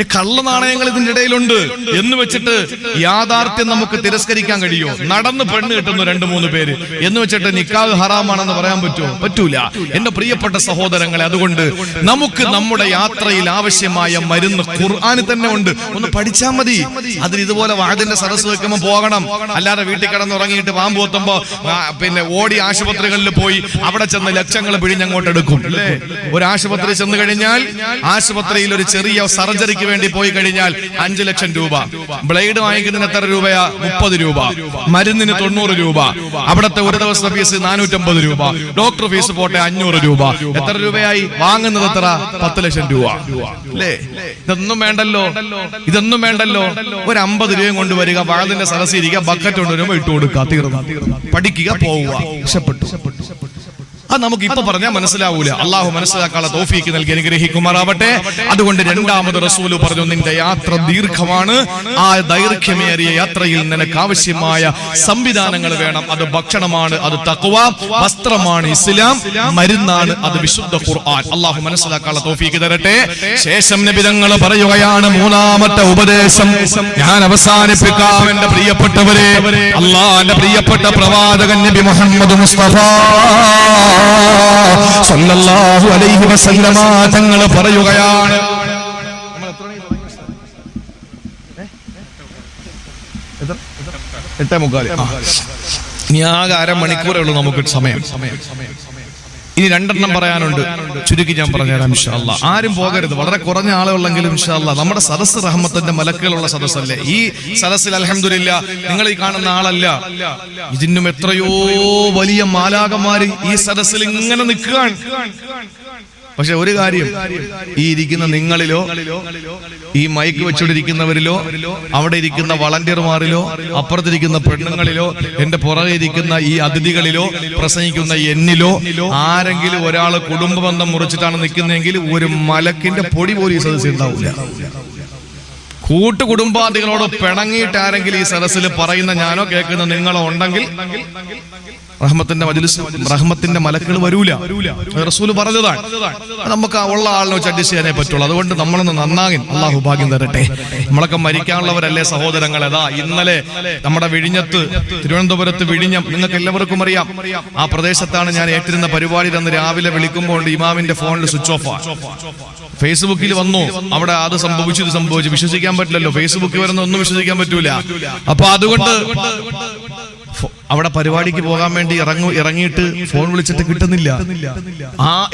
ഈ കള്ള നാണയങ്ങൾ ഇതിന്റെ ഇടയിലുണ്ട് എന്ന് വെച്ചിട്ട് യാഥാർത്ഥ്യം നമുക്ക് തിരസ്കരിക്കാൻ കഴിയോ? നടന്ന് പെണ്ണ് കിട്ടുന്നു 2-3 പേര് എന്ന് വെച്ചിട്ട് നിക്കാഹ് ഹറാമാണെന്ന് പറയാൻ പറ്റുമോ? പറ്റൂല. എന്റെ പ്രിയപ്പെട്ട സഹോദരങ്ങളെ, അതുകൊണ്ട് നമുക്ക് നമ്മുടെ യാത്രയിൽ ആവശ്യമായ മരുന്ന് ഖുർആനിൽ തന്നെ ഉണ്ട്. ഒന്ന് പഠിച്ചാൽ മതി. അതിന് ഇതുപോലെ വാദിന്റെ സദസ്സ് വെക്കുമ്പോൾ പോകണം. അല്ലാതെ വീട്ടിൽ കിടന്നുറങ്ങിയിട്ട് പാമ്പ് കൊത്തുമ്പോ പിന്നെ ഓടി ആശുപത്രികളിൽ പോയി അവിടെ ചെന്ന് ലക്ഷങ്ങൾ പിഴിഞ്ഞങ്ങോട്ട് എടുക്കും അല്ലേ? ഒരു ആശുപത്രി ചെന്ന് കഴിഞ്ഞാൽ ആശുപത്രിയിൽ ഒരു ചെറിയ സർജറിക്ക് വേണ്ടി പോയി കഴിഞ്ഞാൽ 5 ലക്ഷം രൂപ. ബ്ലേഡ് വാങ്ങിക്കുന്നതിന് എത്ര രൂപയാ? 30 രൂപ. മരുന്നിന് 90 രൂപ. അവിടുത്തെ ഒരു ദിവസത്തെ ഫീസ് 450 രൂപ. ഡോക്ടർ ഫീസ് പോട്ടെ 500 രൂപ. എത്ര രൂപയായി? വാങ്ങുന്നത് എത്ര? 10 ലക്ഷം രൂപ അല്ലേ? ഇതൊന്നും വേണ്ടല്ലോ, ഇതൊന്നും വേണ്ടല്ലോ. ഒരു 50 രൂപയും കൊണ്ടുവരിക, വാതിന്റെ സദസ്സിൽ ഇരിക്കുക, ബക്കറ്റ് കൊണ്ടുവരുമ്പോ ഇട്ട് കൊടുക്കുക, തീർന്നു. പഠിക്കുക, പോവുക, രക്ഷപ്പെട്ടു. അത് നമുക്ക് ഇപ്പൊ പറഞ്ഞാൽ മനസ്സിലാവൂല. അള്ളാഹു മനസ്സിലാക്കാനുള്ള തൗഫീക്ക് നൽകി അനുഗ്രഹിക്കുമാറാവട്ടെ. അതുകൊണ്ട് രണ്ടാമത് റസൂല് പറഞ്ഞു, നിന്റെ യാത്ര ദീർഘമാണ്. ആ ദൈർഘ്യമേറിയ യാത്രയിൽ നിനക്ക് ആവശ്യമായ സംവിധാനങ്ങൾ വേണം. അത് ഭക്ഷണമാണ്, അത് തഖ്വ, വസ്ത്രമാണ് ഇസ്ലാം, മരുന്നാണ് അത് വിശുദ്ധ ഖുർആൻ. അള്ളാഹു മനസ്സിലാക്കാനുള്ള തൗഫീക്ക് തരട്ടെ. ശേഷം നബി തങ്ങൾ പറയുകയാണ്, 3ാമത്തെ ഉപദേശം ഞാൻ അവസാനിപ്പിക്കാം. എന്റെ പ്രിയപ്പെട്ടവരെ, അള്ളാഹുവിന്റെ പ്രിയപ്പെട്ട പ്രവാചകൻ നബി മുഹമ്മദ് മുസ്തഫ സല്ലല്ലാഹു അലൈഹി വസല്ലമ തങ്ങൾ പറയുകയാണ്, ഇനി ആകെ 1/2 മണിക്കൂറേ ഉള്ളൂ നമുക്ക് സമയം. ഇനി 2 പറയാനുണ്ട്. ചുരുക്കി ഞാൻ പറഞ്ഞുതരാം ഇൻഷാ അല്ലാഹ്. ആരും പോകരുത്, വളരെ കുറഞ്ഞ ആളുകളെങ്കിലും ഇൻഷാ അല്ലാഹ്. നമ്മുടെ സദസ്സ് റഹ്മത്തിന്റെ മലക്കുകളുള്ള സദസ്സല്ലേ. ഈ സദസ്സിൽ അൽഹംദുലില്ലാഹ് നിങ്ങൾ ഈ കാണുന്ന ആളല്ല, ഇതിനും എത്രയോ വലിയ മാലാകമാര് ഈ സദസ്സിൽ ഇങ്ങനെ നിൽക്കുകയാണ്. പക്ഷെ ഒരു കാര്യം, ഈ ഇരിക്കുന്ന നിങ്ങളിലോ ഈ മൈക്ക് വെച്ചുകൊണ്ടിരിക്കുന്നവരിലോ അവിടെ ഇരിക്കുന്ന വളണ്ടിയർമാരിലോ അപ്പുറത്തിരിക്കുന്ന പെണ്ണുങ്ങളിലോ എന്റെ പുറകെ ഇരിക്കുന്ന ഈ അതിഥികളിലോ പ്രസംഗിക്കുന്ന എന്നിലോ ആരെങ്കിലും ഒരാൾ കുടുംബബന്ധം മുറിച്ചിട്ടാണ് നിൽക്കുന്നതെങ്കിൽ ഒരു മലക്കിന്റെ പൊടി പോലും ഈ സദസ്സിൽ ഉണ്ടാവില്ല. കൂട്ടുകുടുംബാദികളോട് പിണങ്ങിയിട്ട് ആരെങ്കിലും ഈ സദസ്സിൽ പറയുന്ന ഞാനോ കേൾക്കുന്ന നിങ്ങളോ ഉണ്ടെങ്കിൽ റഹ്മത്തിന്റെ മജ്ലിസ്, റഹ്മത്തിന്റെ മലക്കുകൾ വരൂല. റസൂല് പറഞ്ഞതാണ്. നമുക്ക് ഉള്ള ആളിനെ വെച്ച് അഡ്ജസ്റ്റ് ചെയ്യാനേ പറ്റുള്ളൂ. അതുകൊണ്ട് നമ്മളൊന്ന് നന്നാകി അള്ളാഹു ഭാഗ്യം തരട്ടെ. നമ്മളൊക്കെ മരിക്കാനുള്ളവരല്ലേ സഹോദരങ്ങളെ. ഇന്നലെ നമ്മുടെ വിഴിഞ്ഞത്ത്, തിരുവനന്തപുരത്ത് വിഴിഞ്ഞം, നിങ്ങൾക്ക് എല്ലാവർക്കും അറിയാം. ആ പ്രദേശത്താണ് ഞാൻ ഏറ്റിരുന്ന പരിപാടി. അന്ന് രാവിലെ വിളിക്കുമ്പോൾ ഇമാമിന്റെ ഫോണിൽ സ്വിച്ച് ഓഫ് ആണ്. ഫേസ്ബുക്കിൽ വന്നു, അവിടെ അത് സംഭവിച്ചു, ഇത് സംഭവിച്ചു. വിശ്വസിക്കാൻ പറ്റില്ലല്ലോ, ഫേസ്ബുക്കിൽ വരുന്ന ഒന്നും വിശ്വസിക്കാൻ പറ്റൂല. അപ്പൊ അതുകൊണ്ട് അവിടെ പരിപാടിക്ക് പോകാൻ വേണ്ടി ഇറങ്ങിയിട്ട് ഫോൺ വിളിച്ചിട്ട് കിട്ടുന്നില്ല.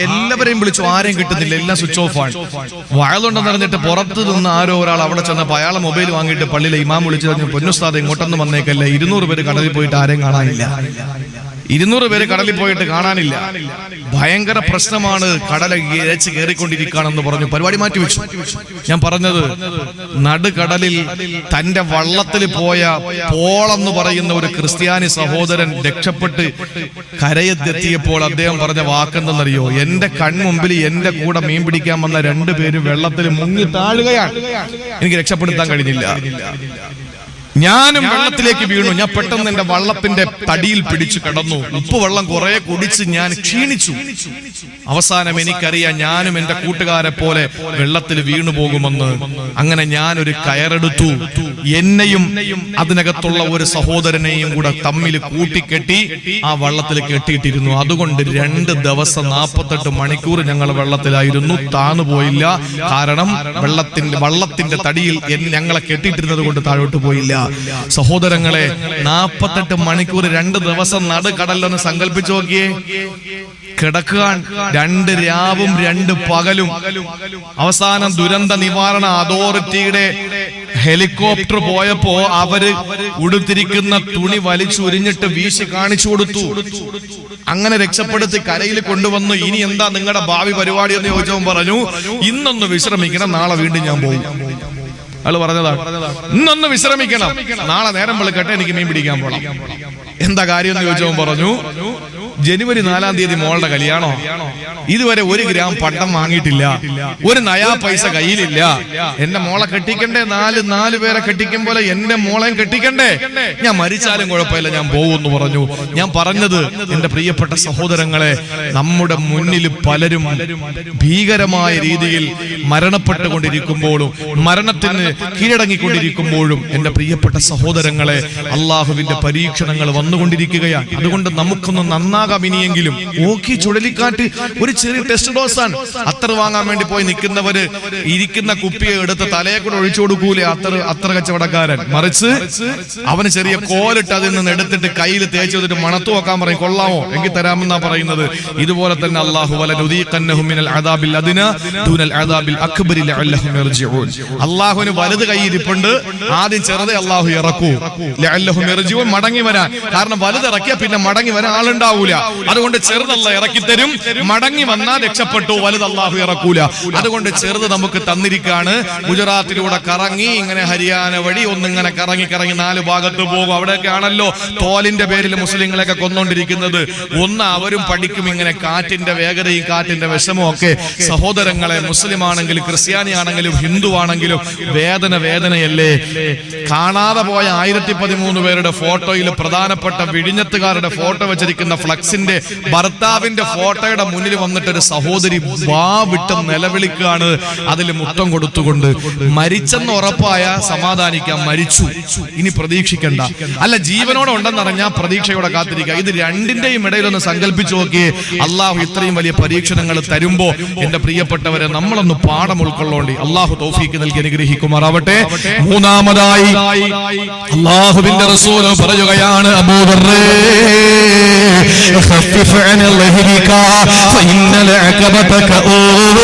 എല്ലാവരെയും വിളിച്ചു, ആരെയും കിട്ടുന്നില്ല, എല്ലാം സ്വിച്ച് ഓഫ് ആണ്. വയലുണ്ടെന്ന് അറിഞ്ഞിട്ട് പുറത്തു നിന്ന് ആരോ ഒരാൾ അവിടെ ചെന്നപ്പോ അയാളെ മൊബൈൽ വാങ്ങിയിട്ട് പള്ളിയിലെ ഇമാം വിളിച്ചു പറഞ്ഞു, പൊന്നുസ്താദ് ഇങ്ങോട്ടൊന്നും വന്നേക്കല്ല, 200 പേര് കടലിൽ പോയിട്ട് ആരെയും കാണാനില്ല. 200 പേര് കടലിൽ പോയിട്ട് കാണാനില്ല. ഭയങ്കര പ്രശ്നമാണ്, കടല ഇരച്ച് കയറിക്കൊണ്ടിരിക്കുകയാണെന്ന് പറഞ്ഞു പരിപാടി മാറ്റി വെച്ചു. ഞാൻ പറഞ്ഞത്, നടുകടലിൽ തന്റെ വള്ളത്തിൽ പോയ പോളെന്ന് പറയുന്ന ഒരു ക്രിസ്ത്യാനി സഹോദരൻ രക്ഷപ്പെട്ട് കരയെത്തിയപ്പോൾ അദ്ദേഹം പറഞ്ഞ വാക്കെന്തെന്നറിയോ? എന്റെ കൺമുമ്പിൽ എന്റെ കൂടെ മീൻ പിടിക്കാൻ വന്ന 2 പേര് വെള്ളത്തിൽ മുങ്ങി താഴുകയാണ്, എനിക്ക് രക്ഷപ്പെടുത്താൻ കഴിഞ്ഞില്ല. ഞാനും വെള്ളത്തിലേക്ക് വീണു. ഞാൻ പെട്ടെന്ന് എന്റെ വള്ളത്തിന്റെ തടിയിൽ പിടിച്ചു കിടന്നു. ഉപ്പ് വെള്ളം കുറെ കുടിച്ച് ഞാൻ ക്ഷീണിച്ചു. അവസാനം എനിക്കറിയാം ഞാനും എന്റെ കൂട്ടുകാരെ പോലെ വെള്ളത്തിൽ വീണു പോകുമെന്ന്. അങ്ങനെ ഞാനൊരു കയറെടുത്തു. എന്നെയും അതിനകത്തുള്ള ഒരു സഹോദരനെയും കൂടെ തമ്മിൽ കൂട്ടിക്കെട്ടി ആ വള്ളത്തിൽ കെട്ടിയിട്ടിരുന്നു. അതുകൊണ്ട് 2 ദിവസം 48 മണിക്കൂർ ഞങ്ങൾ വെള്ളത്തിലായിരുന്നു. താണുപോയില്ല. കാരണം വള്ളത്തിന്റെ തടിയിൽ ഞങ്ങളെ കെട്ടിയിട്ടിരുന്നത് കൊണ്ട് താഴോട്ട് പോയില്ല. സഹോദരങ്ങളെ, 48 മണിക്കൂർ 2 ദിവസം നടുക്കടലെന്ന് സങ്കല്പിച്ചു നോക്കിയേ. കിടക്കാൻ 2 രാവും 2 പകലും. അവസാനം ദുരന്ത നിവാരണ അതോറിറ്റിയുടെ ഹെലികോപ്റ്റർ പോയപ്പോ അവര് ഉടുത്തിരിക്കുന്ന തുണി വലിച്ചുരിഞ്ഞിട്ട് വീശി കാണിച്ചു കൊടുത്തു. അങ്ങനെ രക്ഷപ്പെടുത്തി കരയിൽ കൊണ്ടുവന്നു. ഇനി എന്താ നിങ്ങളുടെ ഭാവി പരിപാടി എന്ന് ചോദിച്ചവൻ പറഞ്ഞു, ഇന്നൊന്ന് വിശ്രമിക്കണം, നാളെ വീണ്ടും ഞാൻ പോകും. അയാൾ പറഞ്ഞതാണ്, ഇന്നൊന്ന് വിശ്രമിക്കണം, നാളെ നേരം വെളുക്കട്ടെ, എനിക്ക് മീൻ പിടിക്കാൻ പോകണം. എന്താ കാര്യം എന്ന് ചോദിച്ചവൻ പറഞ്ഞു, ജനുവരി 4-ാം തീയതി മോളുടെ കല്യാണോ, ഇതുവരെ 1 ഗ്രാം പണ്ടം വാങ്ങിയിട്ടില്ല, 1 നയാ പൈസ കയ്യിലില്ല. എന്റെ മോളെ കെട്ടിക്കണ്ടേ, 4 പേരെ കെട്ടിക്കും പോലെ എന്റെ മോളെയും കെട്ടിക്കണ്ടേ, ഞാൻ മരിച്ചാലും കുഴപ്പമില്ല, ഞാൻ പോകുമെന്ന് പറഞ്ഞു. ഞാൻ പറഞ്ഞത്, എന്റെ പ്രിയപ്പെട്ട സഹോദരങ്ങളെ, നമ്മുടെ മുന്നിൽ പലരും ഭീകരമായ രീതിയിൽ മരണപ്പെട്ടുകൊണ്ടിരിക്കുമ്പോഴും മരണത്തിന് കീഴടങ്ങിക്കൊണ്ടിരിക്കുമ്പോഴും എന്റെ പ്രിയപ്പെട്ട സഹോദരങ്ങളെ, അള്ളാഹുവിന്റെ പരീക്ഷണങ്ങൾ വന്നുകൊണ്ടിരിക്കുകയാണ്. അതുകൊണ്ട് നമുക്കൊന്ന് നന്നാകാം. ഇനിയെങ്കിലും ഓക്കി ചുഴലിക്കാറ്റ് ഒരു ചെറിയ ടെസ്റ്റ് ഡോസാണ്. അത്തർ വാങ്ങാൻ വേണ്ടി പോയി നിൽക്കുന്നവര് ഇരിക്കുന്ന കുപ്പിയെ എടുത്ത് തലയെ കൂടെ ഒഴിച്ചു കൊടുക്കൂലേ അത്തർ കച്ചവടക്കാരൻ. മറിച്ച് അവന് ചെറിയ കോലിട്ട് അതിൽ നിന്ന് എടുത്തിട്ട് കയ്യിൽ തേച്ച് വെച്ചിട്ട് മണത്തു നോക്കാൻ പറയും. കൊള്ളാമോ എങ്കിൽ തരാമെന്നാ പറയുന്നത്. ഇതുപോലെ തന്നെ അല്ലാഹു വലനുദീഖന്നഹും മിനൽ അദാബിൽ അദ്നാ ദൂനൽ അദാബിൽ അക്ബരി ലഅല്ലഹും യർജിഊൻ. അല്ലാഹുവിന് വലുത് കയ്യിരിപ്പുണ്ട്, ആദ്യം ചെറുതെ അല്ലാഹു ഇറക്കൂ, ലഅല്ലഹും യർജിഊൻ, മടങ്ങി വരാൻ. കാരണം വലുത് ഇറക്കിയ പിന്നെ മടങ്ങി വരാൻ ആളുണ്ടാവൂല. അതുകൊണ്ട് ചെറുതല്ല ഇറക്കി തരും, മടങ്ങി വന്നാൽ രക്ഷപ്പെട്ടു, വലുത് അല്ലാഹു ഇറക്കൂല. അതുകൊണ്ട് ചെറുത് നമുക്ക് തന്നിരിക്കാണ്. ഗുജറാത്തിലൂടെ കറങ്ങി ഇങ്ങനെ ഹരിയാന വഴി ഒന്നിങ്ങനെ കറങ്ങി 4 ഭാഗത്ത് പോകും. അവിടെയൊക്കെ ആണല്ലോ തോലിന്റെ പേരിൽ മുസ്ലിങ്ങളെയൊക്കെ കൊന്നുകൊണ്ടിരിക്കുന്നത്. അവരും പഠിക്കും ഇങ്ങനെ കാറ്റിന്റെ വേഗതയും കാറ്റിന്റെ വിഷമവും ഒക്കെ. സഹോദരങ്ങളെ, മുസ്ലിം ആണെങ്കിലും ക്രിസ്ത്യാനി ആണെങ്കിലും ഹിന്ദു ആണെങ്കിലും വേദനയല്ലേ. കാണാതെ പോയ 1013 പേരുടെ ഫോട്ടോയിൽ പ്രധാനപ്പെട്ട വിഴിഞ്ഞത്തുകാരുടെ ഫോട്ടോ വെച്ചിരിക്കുന്ന ഫ്ലക്സിന്റെ ഭർത്താവിന്റെ ഫോട്ടോയുടെ മുന്നിൽ വന്നിട്ട് ഒരു സഹോദരി വിട്ട് നിലവിളിക്കാണ്, അതിൽ മുത്തം കൊടുത്തുകൊണ്ട്. മരിച്ചെന്ന് ഉറപ്പായ സമാധാനിക്കാം, മരിച്ചു ഇനി പ്രതീക്ഷിക്കണ്ട. അല്ല, ജീവനോടെ ഉണ്ടെന്നറിഞ്ഞാൽ പ്രതീക്ഷയോടെ കാത്തിരിക്കുക. ഇത് രണ്ടിന്റെയും ഇടയിലൊന്ന് സങ്കല്പിച്ചു നോക്കിയേ. അള്ളാഹു ഇത്രയും വലിയ പരീക്ഷണങ്ങൾ തരുമ്പോ എന്റെ പ്രിയപ്പെട്ടവരെ, നമ്മളൊന്ന് പാഠം ഉൾക്കൊള്ളോണ്ടി അള്ളാഹു തൗഫീക്ക് നൽകി അനുഗ്രഹിക്കുമാറാവട്ടെ. മൂന്നാമതായി അള്ളാഹുവിന്റെ റസൂൽ പറയുകയാണ്, അബൂദർറേ خفف عن ظهرك فإن العقبة كؤود.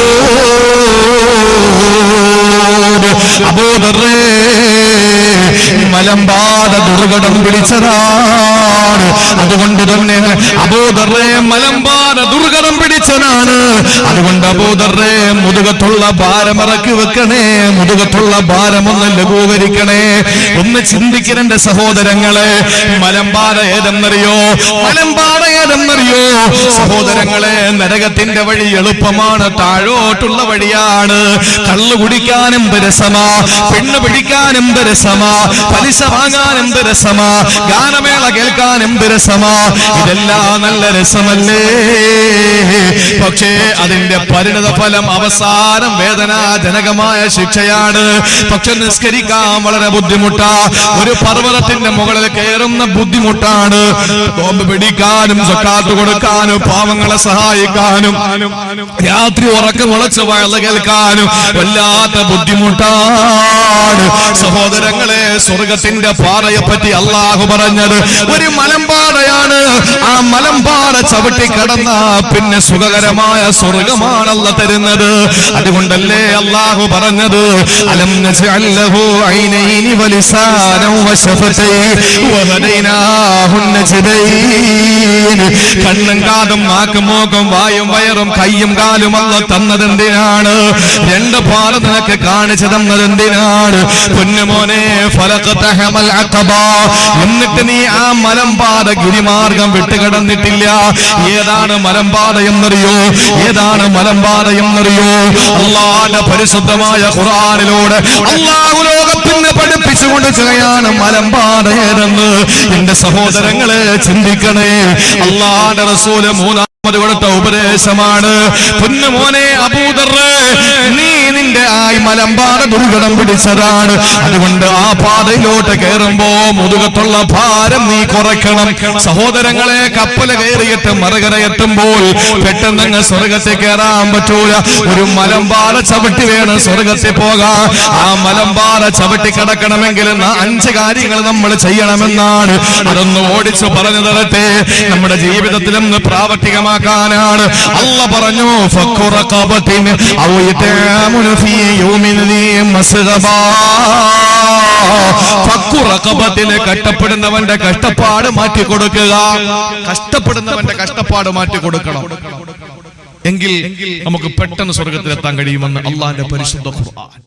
അബൂദർറേ, മലമ്പാത ദുർഘടം പിടിച്ചതാണ്. അതുകൊണ്ട് തന്നെ അബൂദർറേ, മലമ്പാത ദുർഘടം പിടിച്ചതാണ്. അതുകൊണ്ട് അബൂദർറേ, മുതുകത്തുള്ള ഭാരം ഇറക്കി വെക്കണേ, മുതുകത്തുള്ള ഭാരം ഒന്ന് ലഘൂകരിക്കണേ. ഒന്ന് ചിന്തിക്കണേ സഹോദരങ്ങളെ. മലമ്പാത ഏതെന്നറിയോ? സഹോദരങ്ങളെ, നരകത്തിന്റെ വഴി എളുപ്പമാണ്, താഴോട്ടുള്ള വഴിയാണ്. കള്ളു കുടിക്കാൻ എന്ത് രസമാ, പെണ്ണ് പിടിക്കാൻ എന്ത് രസമാ, പലിശ വാങ്ങാൻ എന്ത് രസമാ, ഗാനമേള കേൾക്കാൻ എന്ത് രസമാ. ഇതെല്ലാം നല്ല രസമല്ലേ? പക്ഷേ അതിന്റെ പരിണത ഫലം അവസാനം വേദനാജനകമായ ശിക്ഷയാണ്. പക്ഷെ നിസ്കരിക്കാൻ വളരെ ബുദ്ധിമുട്ടാ. ഒരു പർവ്വതത്തിന്റെ മുകളിൽ കയറുന്ന ബുദ്ധിമുട്ടാണ്. നോമ്പ് പിടിക്കാനും സക്കാത്ത് കൊടുക്കാനും പാവങ്ങളെ സഹായിക്കാനും രാത്രി ഉറക്കം ഉളച്ച് വയല് കേൾക്കാനും വല്ലാത്ത ബുദ്ധിമുട്ടാണ്. സഹോദരങ്ങളെ, സ്വർഗത്തിന്റെ പാറയെ പറ്റി അള്ളാഹു പറഞ്ഞത് ഒരു മലമ്പാറയാണ്. ആ മലമ്പാറ ചവിട്ടി കടന്ന പിന്നെ സുഖകരമായ സ്വർഗമാണല്ല തരുന്നത്. അതുകൊണ്ടല്ലേ അള്ളാഹു പറഞ്ഞത്, അലം നജ്അൽ ലഹു ഐനൈനി വലിസാനൻ വശഫതൈൻ വഹദൈനാഹു നജ്ദൈൻ. കണ്ണും കാതും നാക്കും മൂക്കും വായും വയറും കയ്യും കാലും അല്ല തന്നതെന്തിനാണ്? 2 പാറ നിനക്ക് കാണിച്ചു തന്നതെന്തിനാണ്? പൊന്നുമോനെ, ഫലഖതഹമൽ അഖബ. എന്നിട്ട് നീ ആ മലമ്പാത ഗിരിമാർഗം വിട്ടുകിടന്നിട്ടില്ല. ഏതാണ് മലമ്പാത എന്നറിയോ? ഏതാണ് മലമ്പാത മലമ്പാത എന്നറിയോ? അള്ളാന്റെ പരിശുദ്ധമായ ഖുർആനിലൂടെ അള്ളാഹു ലോകത്തിന് പഠിപ്പിച്ചുകൊണ്ട് ചെയ്യാണ് മലമ്പാത ഏതെന്ന്. എന്റെ സഹോദരങ്ങളെ ചിന്തിക്കണേ. അള്ളാന്റെ റസൂല് മൂന്നാമത് കൊടുത്ത ഉപദേശമാണ്, പൊന്നുമോനെ അബൂദർ, നീ നിന്റെ മലമ്പാത ദുർഘടം പിടിച്ചതാണ്. അതുകൊണ്ട് ആ പാതയിലോട്ട് കയറുമ്പോ മുതുകത്തുള്ള ഭാരം നീ കുറയ്ക്കണം. സഹോദരങ്ങളെ, കപ്പല് കയറിയിട്ട് മറുകരയെത്തുമ്പോൾ പെട്ടെന്ന് സ്വർഗത്തിൽ കയറാൻ പറ്റൂല. ഒരു മലമ്പാത ചവിട്ടി വേണം സ്വർഗത്തിൽ പോകാൻ. ആ മലമ്പാത ചവിട്ടി കിടക്കണമെങ്കിൽ 5 കാര്യങ്ങൾ നമ്മൾ ചെയ്യണമെന്നാണ്. അതൊന്ന് ഓടിച്ചു പറഞ്ഞു തരട്ടെ, നമ്മുടെ ജീവിതത്തിൽ ഒന്ന് പ്രാവർത്തികമാക്കാനാണ്. അല്ലാഹ് പറഞ്ഞു, ഫഖുറഖബത്തിൻ ഔ ഇതാമുൻ ഫീ യൗമിൻ ദീ മസ്ഗബാ. ഫഖുറഖബത്തിലെ കഷ്ടപ്പെടുന്നവന്റെ കഷ്ടപ്പാട് മാറ്റി കൊടുക്കുക. കഷ്ടപ്പെടുന്നവന്റെ കഷ്ടപ്പാട് മാറ്റി കൊടുക്കണം. എങ്കിൽ നമുക്ക് പെട്ടെന്ന് സ്വർഗത്തിലെത്താൻ കഴിയുമെന്ന് അള്ളാന്റെ പരിശുദ്ധ ഖുർആൻ.